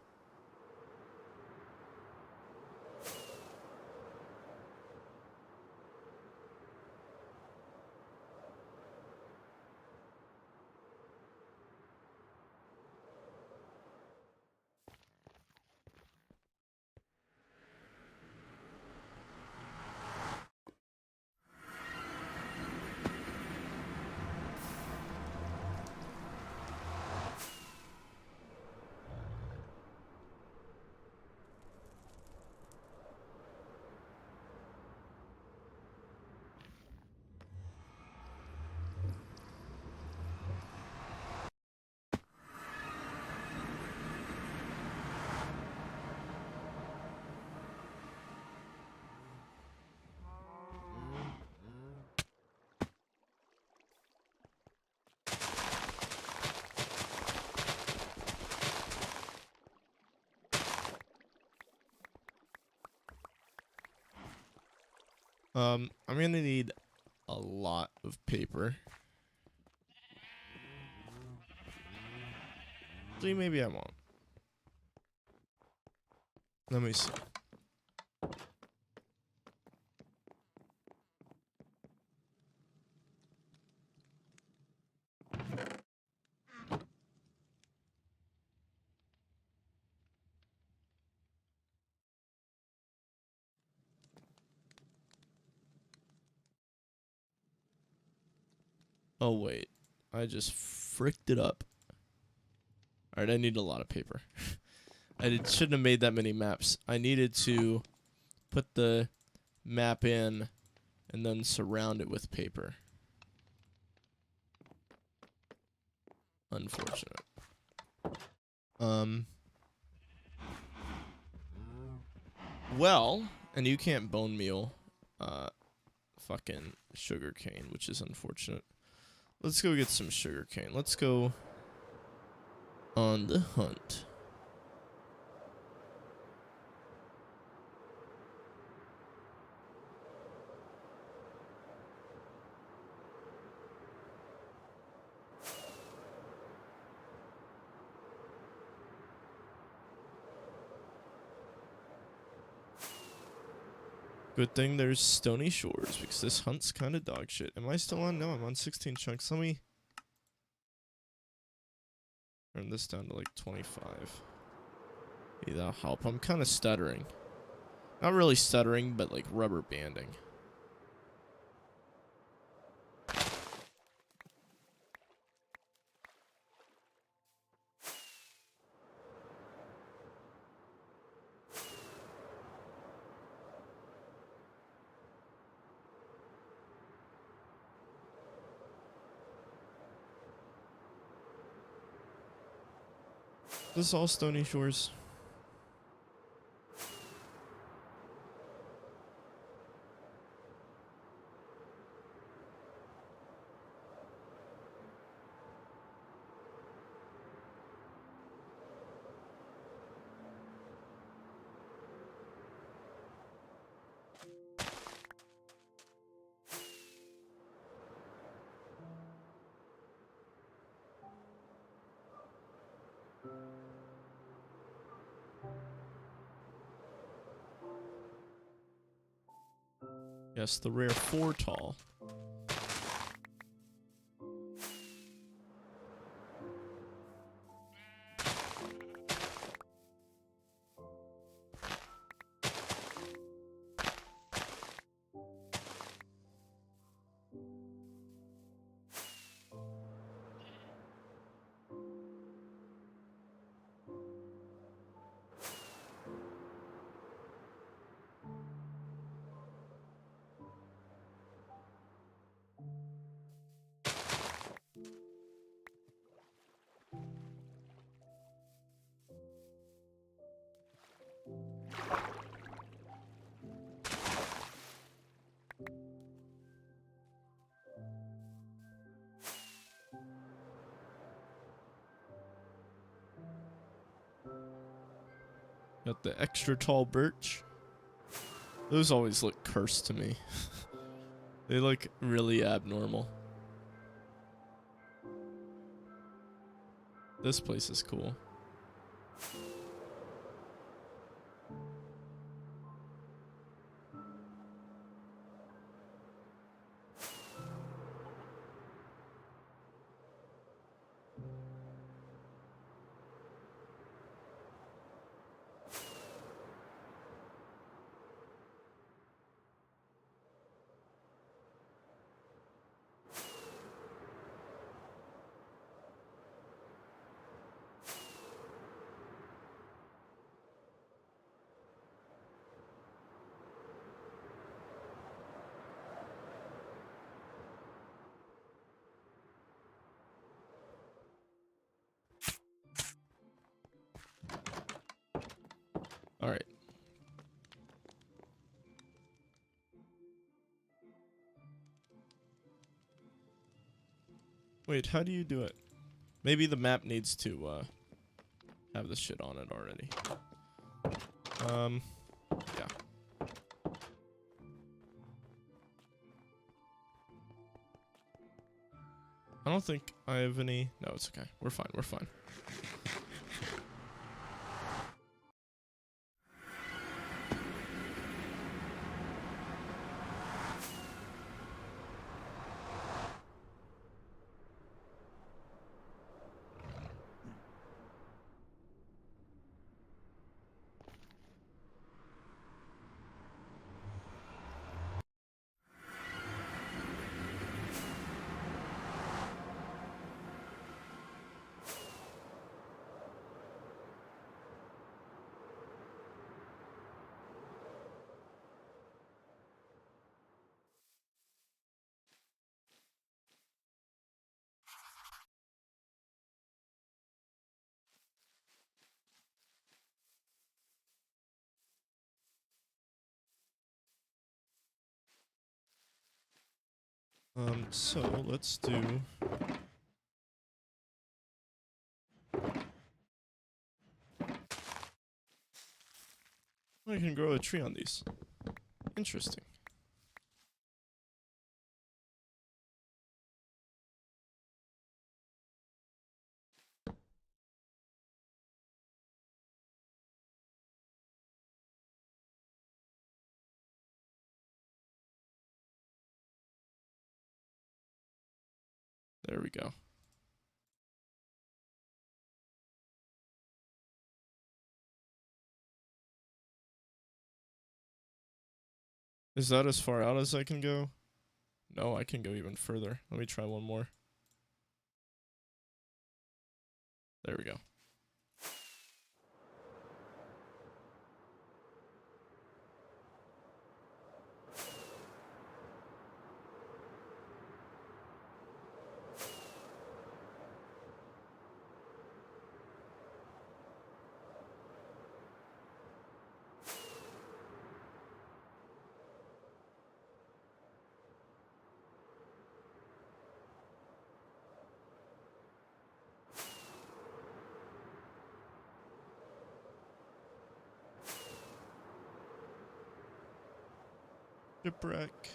I'm gonna need a lot of paper. See, maybe I won't. Let me see. Oh, wait. I just fricked it up. Alright, I need a lot of paper. Shouldn't have made that many maps. I needed to put the map in and then surround it with paper. Unfortunate. Well, and you can't bone meal fucking sugarcane, which is unfortunate. Let's go get some sugarcane. Let's go on the hunt. Good thing there's Stony Shores, because this hunt's kind of dog shit. Am I still on? No, I'm on 16 chunks. Let me turn this down to like 25. Maybe that'll help. I'm kind of stuttering. Not really stuttering, but like rubber banding. This is all Stony Shores. Yes, the rare 4 tall. Got the extra tall birch. Those always look cursed to me. They look really abnormal. This place is cool. All right. Wait, how do you do it? Maybe the map needs to have this shit on it already. Yeah. I don't think I have any. No, it's okay. We're fine. We're fine. So let's do. I can grow a tree on these. Interesting. There we go. Is that as far out as I can go? No, I can go even further. Let me try one more. There we go. Shipwreck.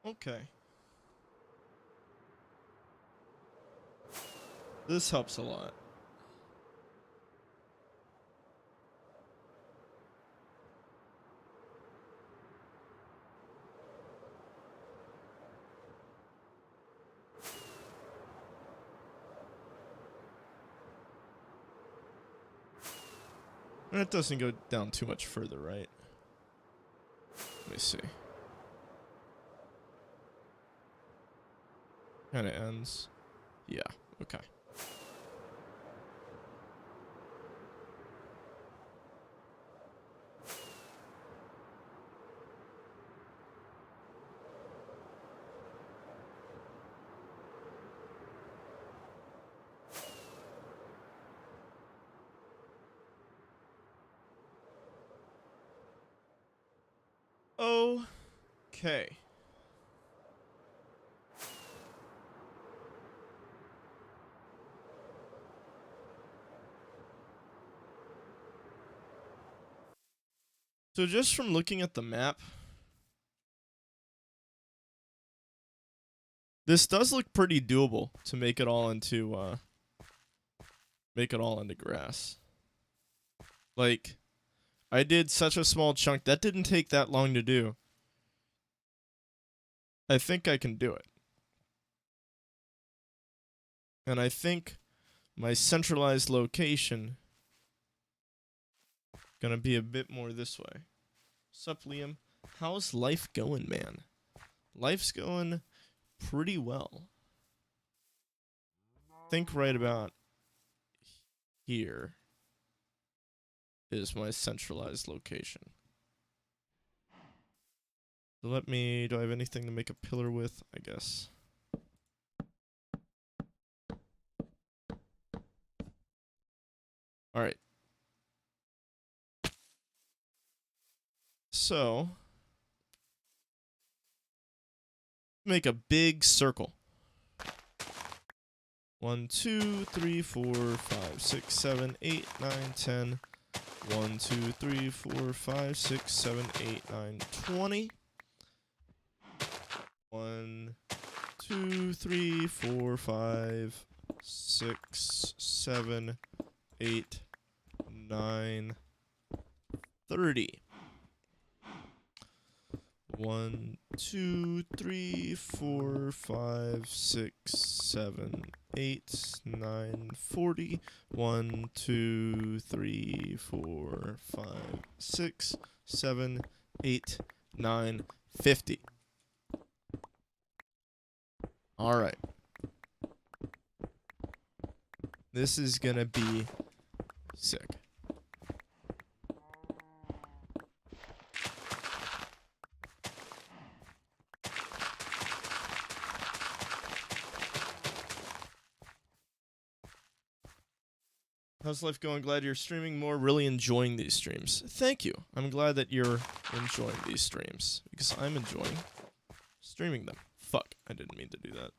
Okay. This helps a lot. And it doesn't go down too much further, right? Let me see. Kind of ends. Yeah, okay. Okay. So just from looking at the map, this does look pretty doable to make it all into grass. Like, I did such a small chunk that didn't take that long to do. I think I can do it. And I think my centralized location gonna be a bit more this way. Sup, Liam? How's life going, man? Life's going pretty well. Think right about here is my centralized location. So let me, do I have anything to make a pillar with? I guess. Alright. So, make a big circle. 1, 2, 3, 4, 5, 6, 7, 8, 9, 10. 1, 2, 3, 4, 5, 6, 7, 8, 9, 20. 1, 2, 3, 4, 5, 6, 7, 8, 9, 30. 1, 2, 3, 4, 5, 6, 7, 8, 9, 40. 1, 2, 3, 4, 5, 6, 7, 8, 9, 50. Alright. This is gonna be sick. How's life going? Glad you're streaming more. Really enjoying these streams. Thank you. I'm glad that you're enjoying these streams because I'm enjoying streaming them. Fuck, I didn't mean to do that.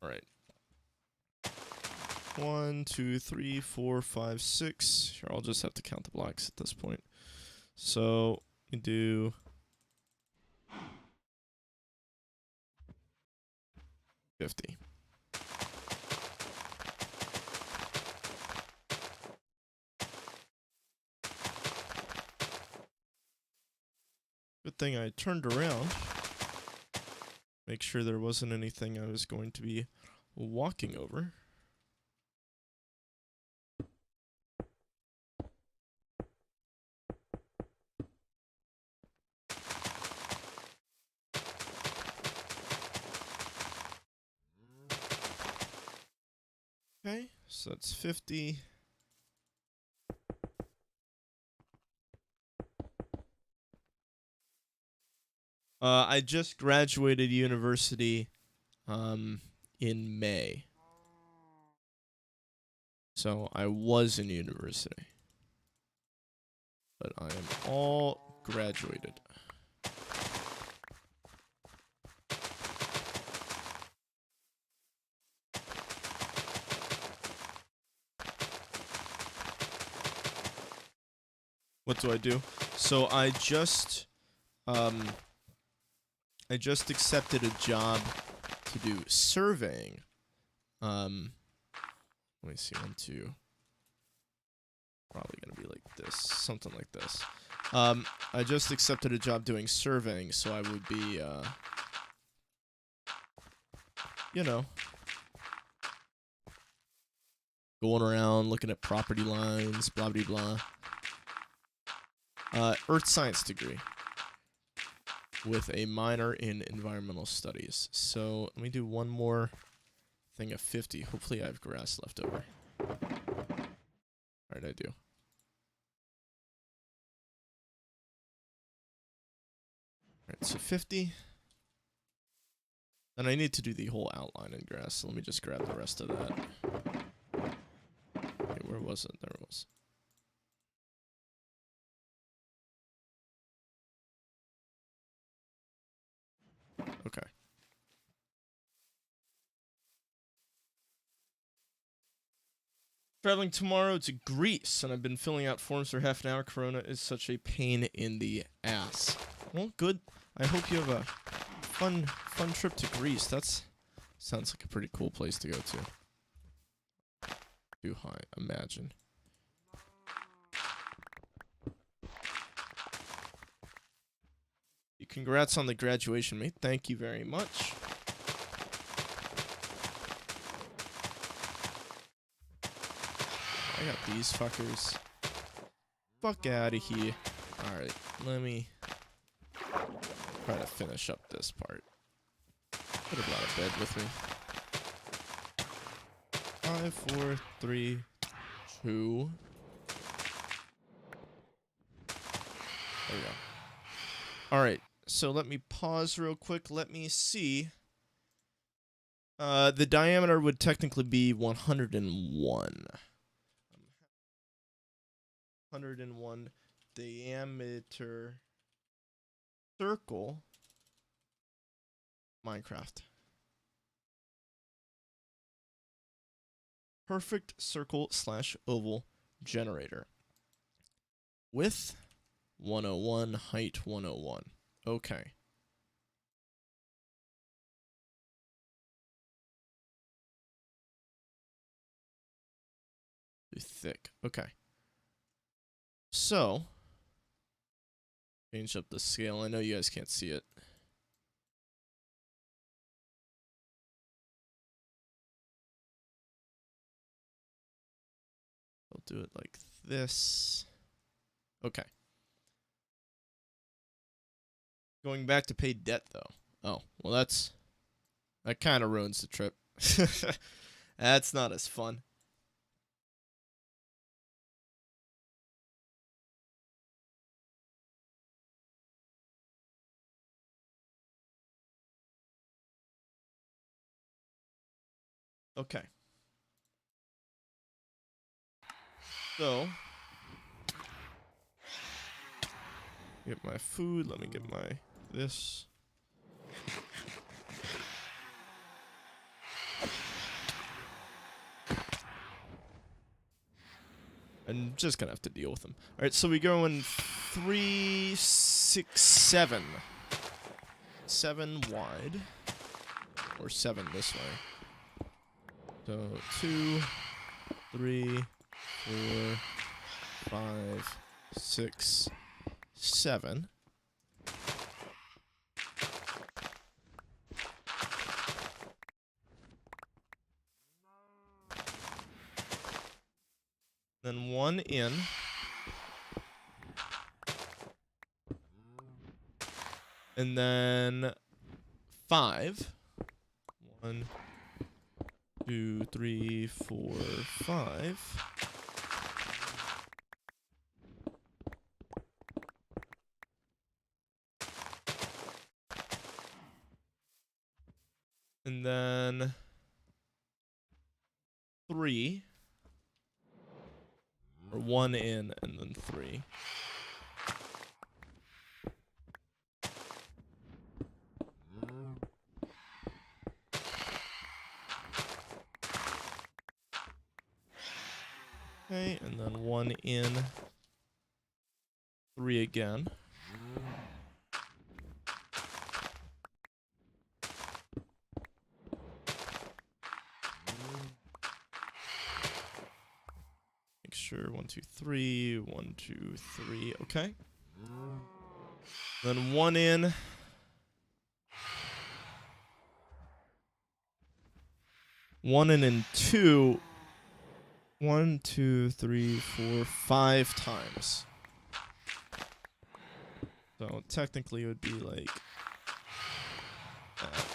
Alright. 1, 2, 3, 4, 5, 6. Sure, I'll just have to count the blocks at this point. So, we do 50. Good thing I turned around. Make sure there wasn't anything I was going to be walking over. Okay, so that's 50. I just graduated university in May. So I was in university. But I am all graduated. What do I do? So I just accepted a job to do surveying. Let me see, 1, 2. Probably gonna be like this, something like this. I just accepted a job doing surveying, so I would be, you know, going around looking at property lines, blah blah blah. Earth science degree with a minor in environmental studies. So let me do one more thing of 50. Hopefully I have grass left over. Alright, I do. Alright, so 50. And I need to do the whole outline in grass, so let me just grab the rest of that. Okay, where was it? There it was. Okay. Traveling tomorrow to Greece, and I've been filling out forms for half an hour. Corona is such a pain in the ass. Well, good. I hope you have a fun trip to Greece. That's sounds like a pretty cool place to go to. Too high, imagine. Congrats on the graduation, mate. Thank you very much. I got these fuckers. Fuck out of here. Alright, let me try to finish up this part. Could have brought a bed with me. 5, 4, 3, 2. There we go. Alright, so let me pause real quick. Let me see. The diameter would technically be 101. 101 diameter circle Minecraft. Perfect circle / oval generator. Width 101, height 101. Okay. Too thick. Okay. So, change up the scale. I know you guys can't see it. I'll do it like this. Okay. Going back to pay debt, though. Oh, well, that kind of ruins the trip. That's not as fun. Okay. So, get my food. Let me get my this. I'm just gonna have to deal with them. All right, so we go in 3, 6, 7. 7 wide, or 7 this way. So 2, 3, 4, 5, 6, 7. Then 1 in. And then 5. 1, 2, 3, 4, 5. And then 3. Or 1 in and then 3. Okay, and then 1 in, 3 again. Make sure 1, 2, 3, 1, 2, 3. Okay. Then 1 in. One in and 2. 1, 2, 3, 4, 5 times. So technically it would be like that.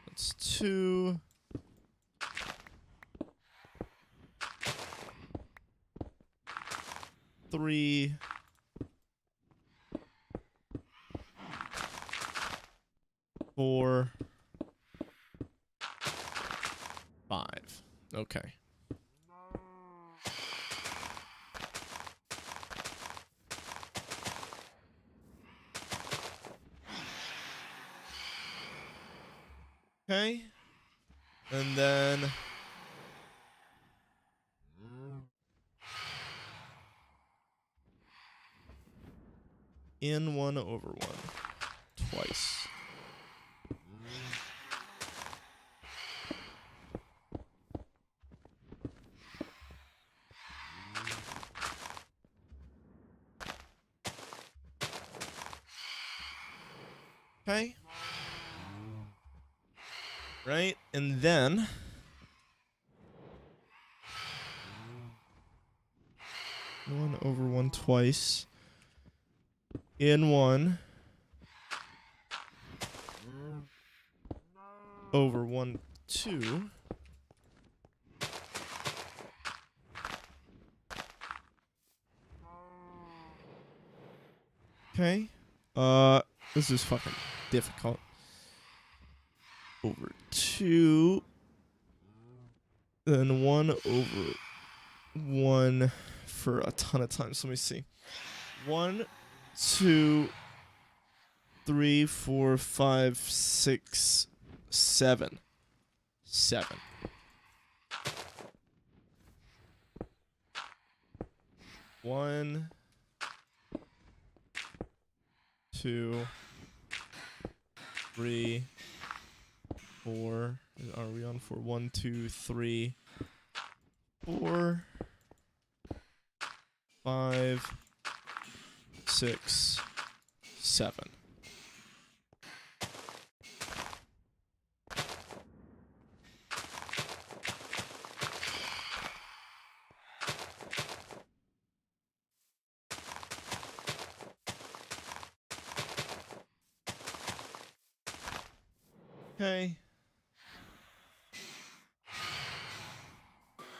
That's 2. 3. 4. 5. Okay. Okay. And then in 1 over 1 twice. Okay. Right? And then 1 over 1 twice. In 1 over 1, 2. Okay. This is fucking difficult. Over 2. Then 1 over 1 for a ton of times. Let me see. 1, 2, 3, 4, 5, 6, 7. 7. One, 2, 3, 4. Are we on 4? 1, 2, 3, 4, 5, 6, 7. Okay.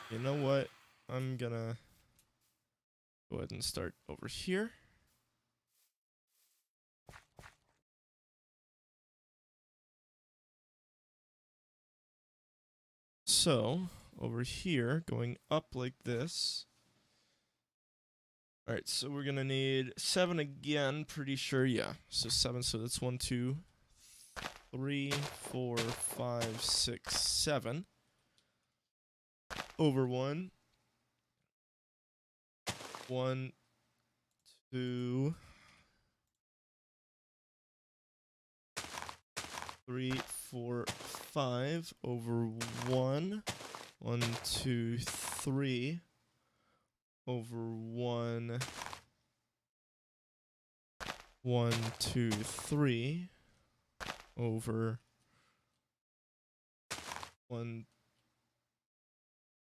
You know what? I'm gonna go ahead and start over here. So, over here, going up like this. Alright, so we're gonna need 7 again, pretty sure, yeah. So 7, so that's 1, 2, 3, 4, 5, 6, 7. Over 1. 1, 2, 3, 4, 5. Over 1. 1, 2, 3. Over 1. 1, 2, 3. Over 1,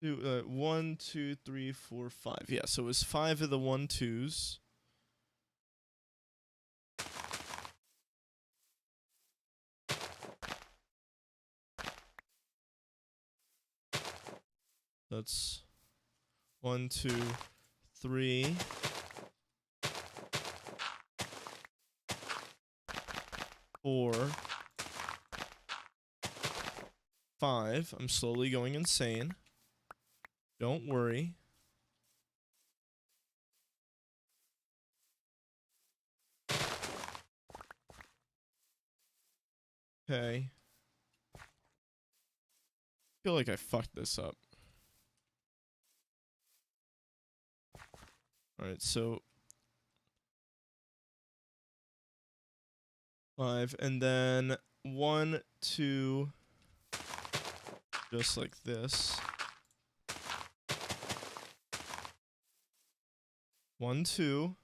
2, 1, 2, 3, 4, 5. Yeah, so it was 5 of the 1, 2s. That's 1, 2, 3. 4, 5. I'm slowly going insane. Don't worry. Okay. I feel like I fucked this up. Alright, so 5, and then 1, 2, just like this. 1, 2,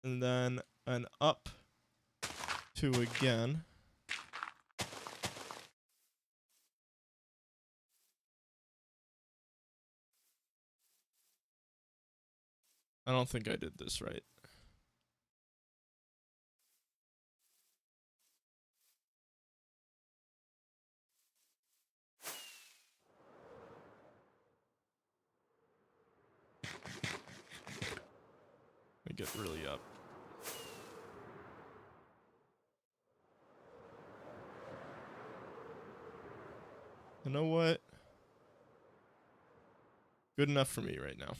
and then an up 2 again. I don't think I did this right. I get really up. You know what? Good enough for me right now.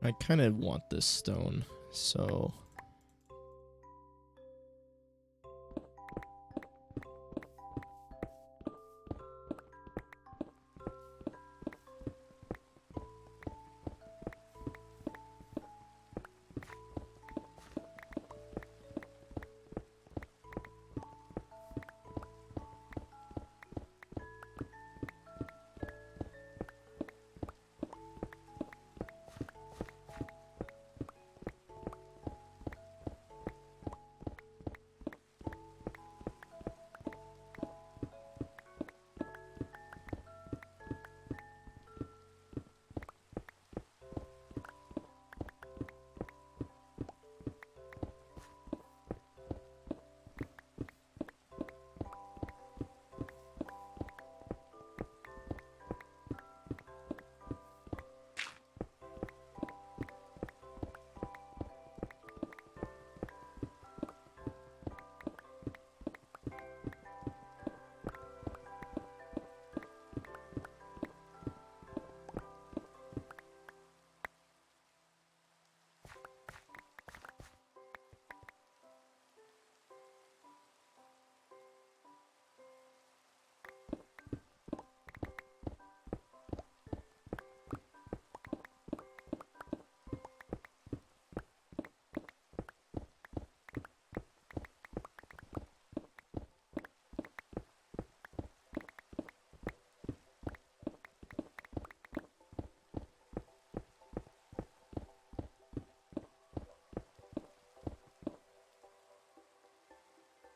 I kind of want this stone, so...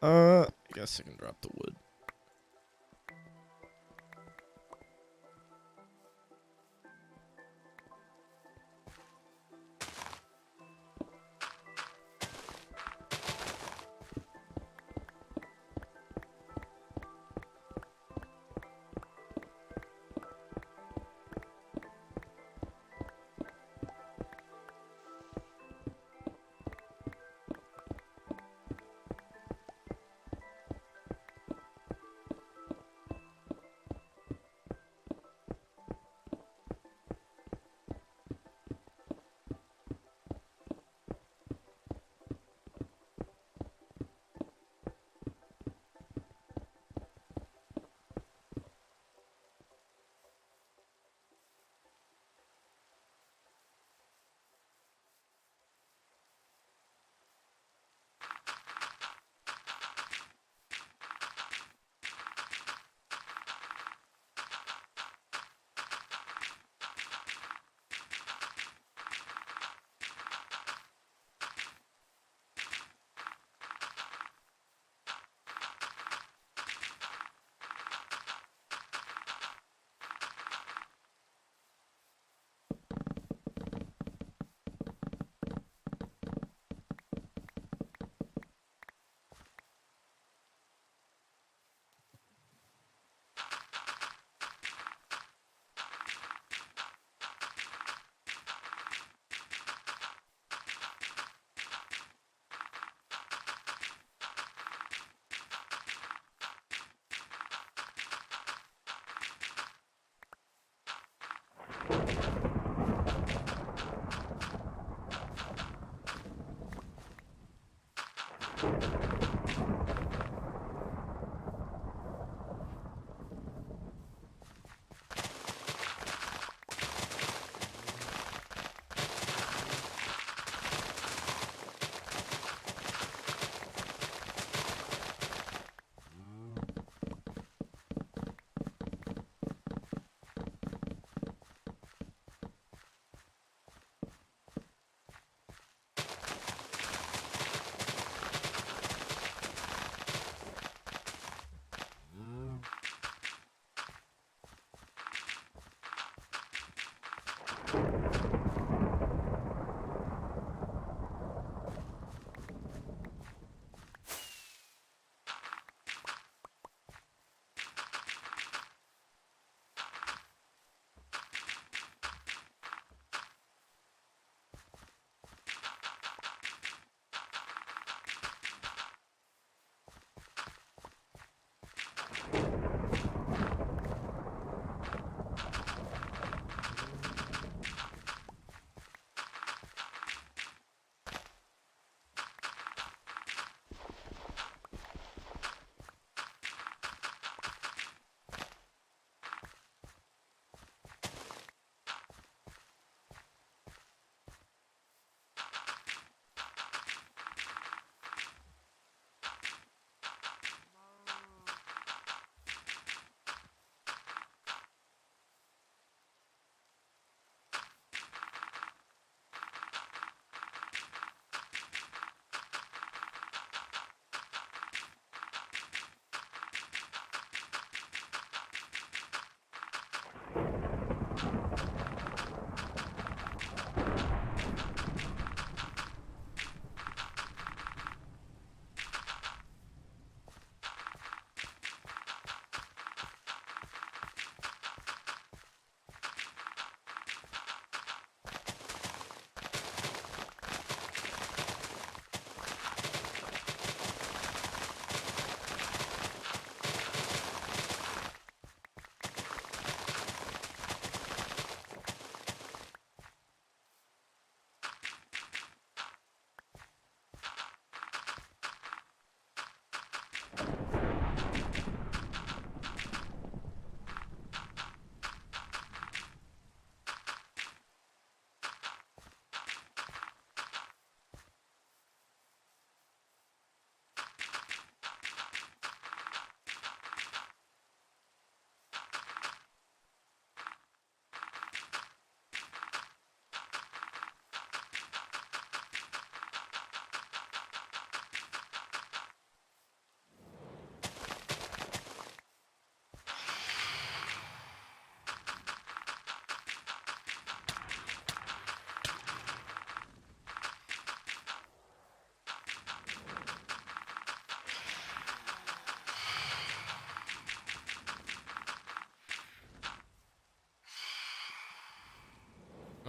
I guess I can drop the wood.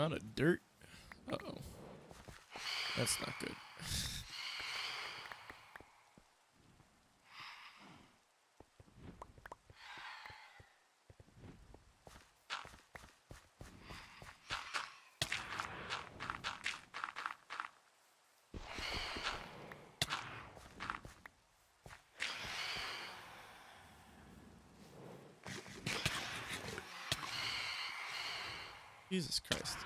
I'm out of dirt. Uh-oh. That's not good. Jesus Christ.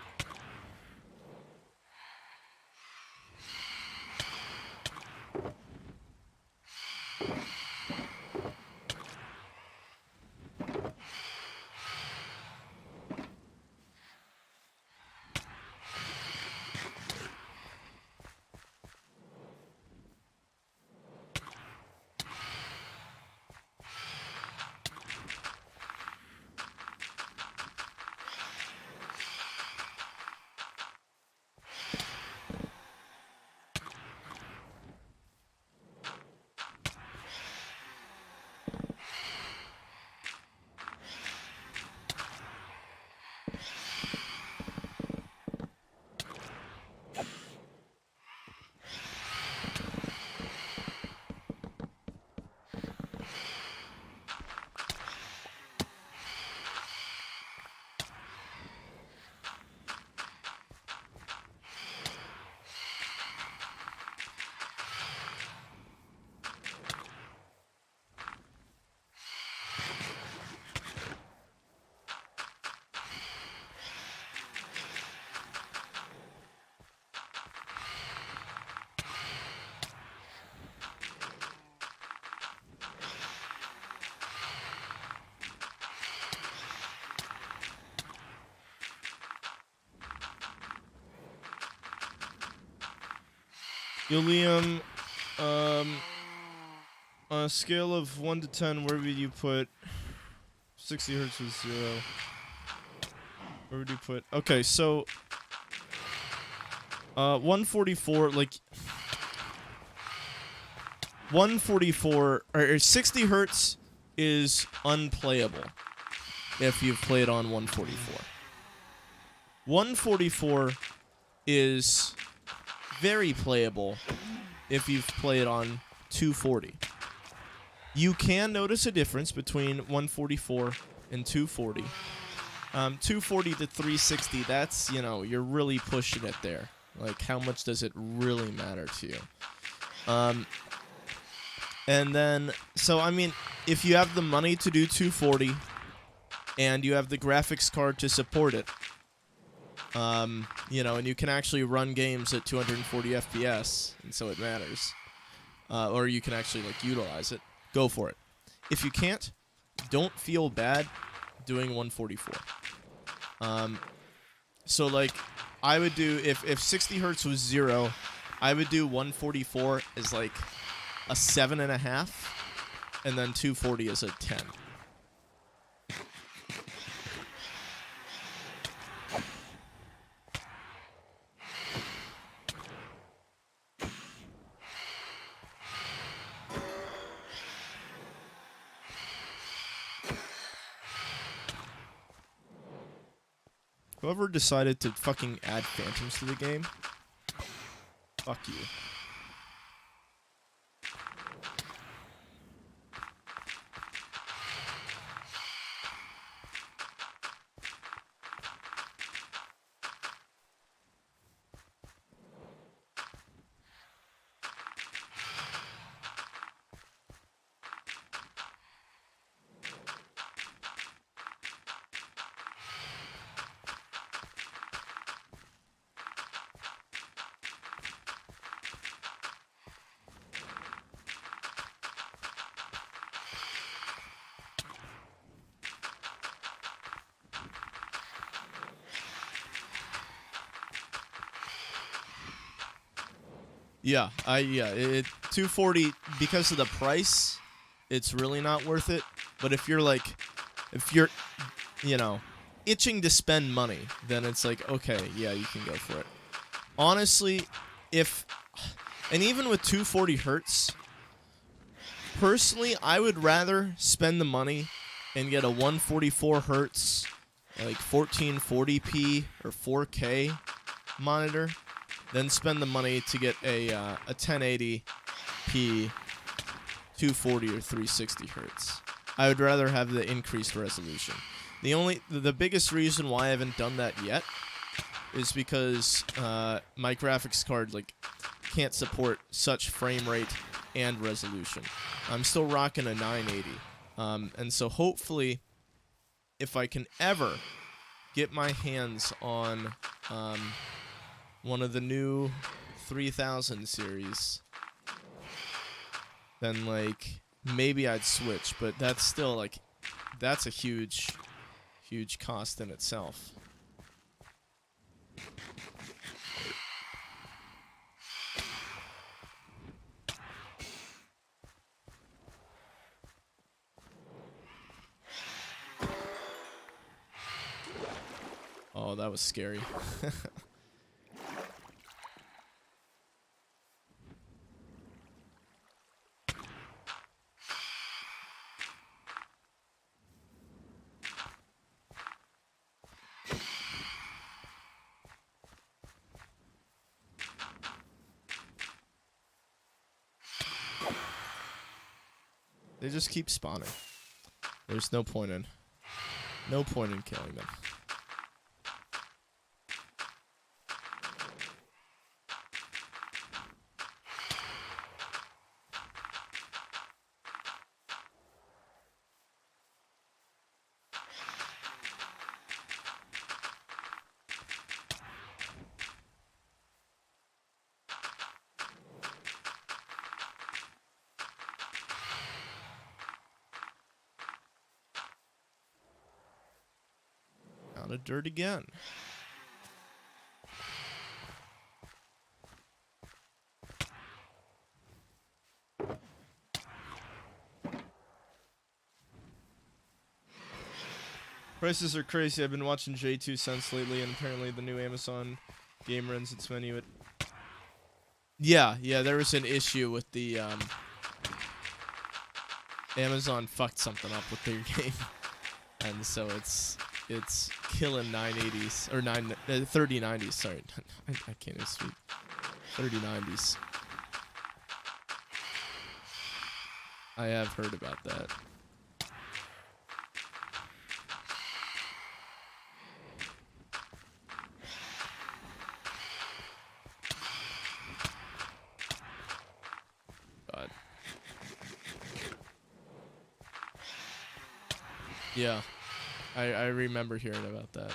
Yo, Liam, on a scale of 1 to 10, where would you put 60 hertz with 0? Where would you put? Okay, so 144, like 144 or 60 hertz is unplayable if you've played on 144. 144 is very playable if you've played on 240. You can notice a difference between 144 and 240. 240 to 360, that's, you know, you're really pushing it there. Like, how much does it really matter to you? And then, so, I mean, if you have the money to do 240 and you have the graphics card to support it, you know, and you can actually run games at 240 FPS, and so it matters. Or you can actually, like, utilize it. Go for it. If you can't, don't feel bad doing 144. So, like, I would do, if 60 hertz was 0, I would do 144 as, like, a 7.5, and then 240 as a 10. Whoever decided to fucking add phantoms to the game, fuck you. Yeah, 240 because of the price, it's really not worth it. But if you're you know, itching to spend money, then it's like, okay, yeah, you can go for it. Honestly, and even with 240 hertz, personally, I would rather spend the money and get a 144 hertz like 1440p or 4K monitor, then spend the money to get a 1080p 240 or 360 hertz. I would rather have the increased resolution. The biggest reason why I haven't done that yet is because my graphics card can't support such frame rate and resolution. I'm still rocking a 980, and so hopefully, if I can ever get my hands on one of the new 3000 series, then maybe I'd switch, but that's still that's a huge cost in itself. Oh, that was scary. They just keep spawning. There's no point in killing them. Out of dirt again. Prices are crazy. I've been watching J2 Sense lately, and apparently the new Amazon game runs its menu at... Yeah, there was an issue with the, Amazon fucked something up with their game. And so it's killing 980s, or 3090s, sorry. I can't even speak. 3090s. I have heard about that. God. Yeah. I remember hearing about that.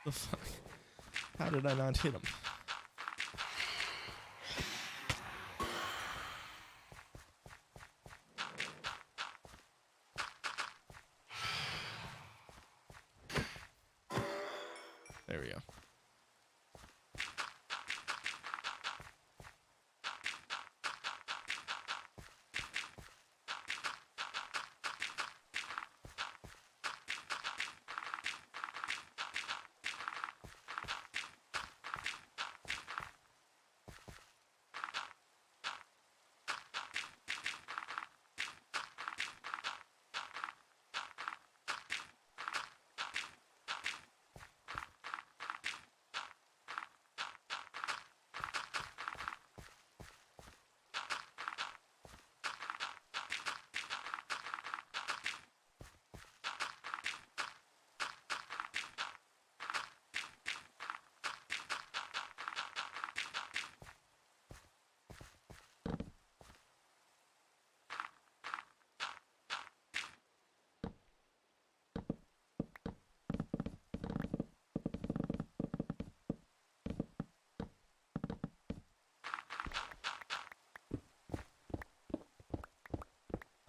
The fuck? How did I not hit him? There we go.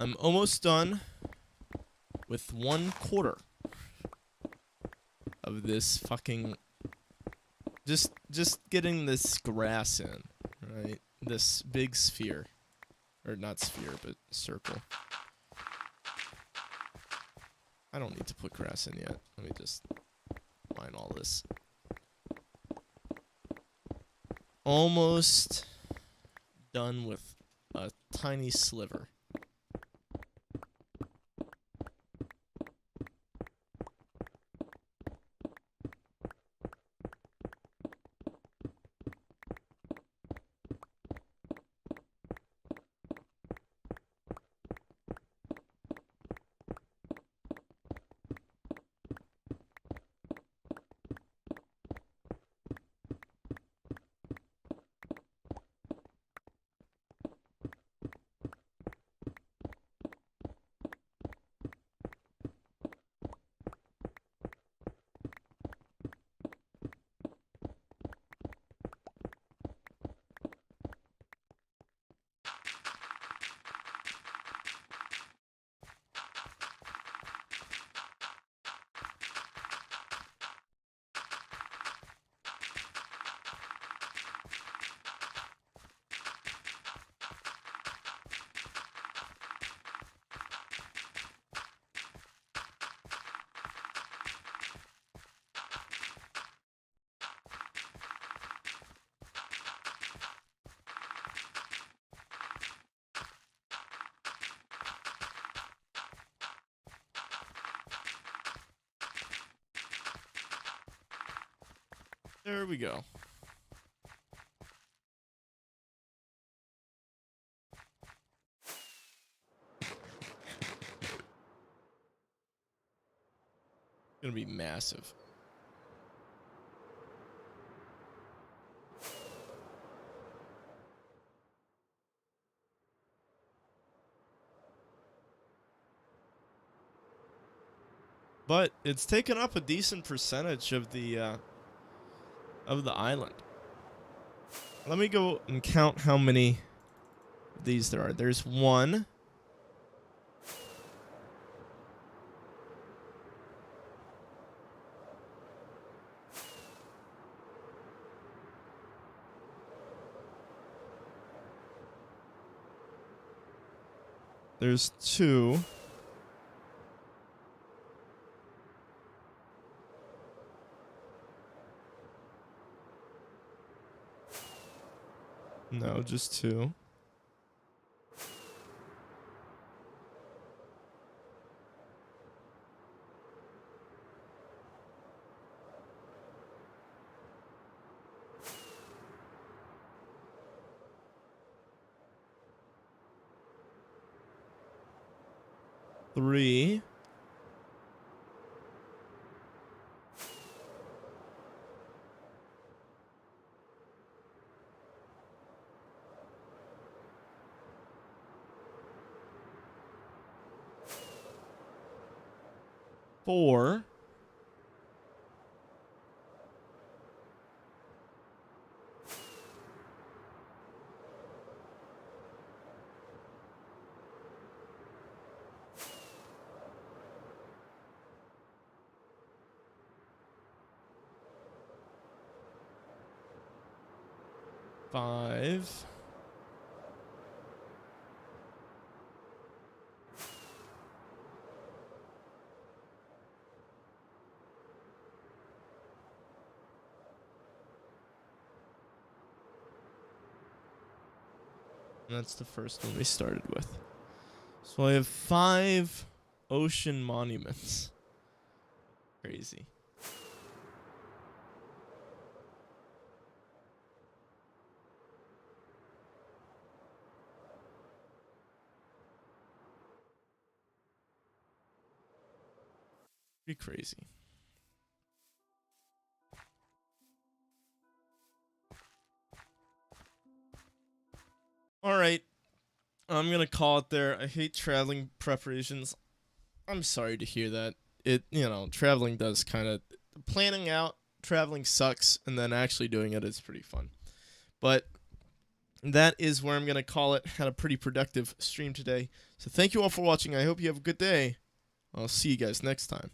I'm almost done with 1/4 of this fucking... Just getting this grass in, Alright, this big sphere. Or not sphere, but circle. I don't need to put grass in yet. Let me just mine all this. Almost done with a tiny sliver. There we go. Gonna be massive. But it's taken up a decent percentage of the island. Let me go and count how many of these there are. There's one. There's two. No, just two. Three. Four. Five. And that's the first one we started with. So I have 5 ocean monuments. Crazy. Pretty crazy. All right. I'm going to call it there. I hate traveling preparations. I'm sorry to hear that. Traveling does kind of planning out traveling sucks, and then actually doing it is pretty fun. But that is where I'm going to call it. Had a pretty productive stream today. So thank you all for watching. I hope you have a good day. I'll see you guys next time.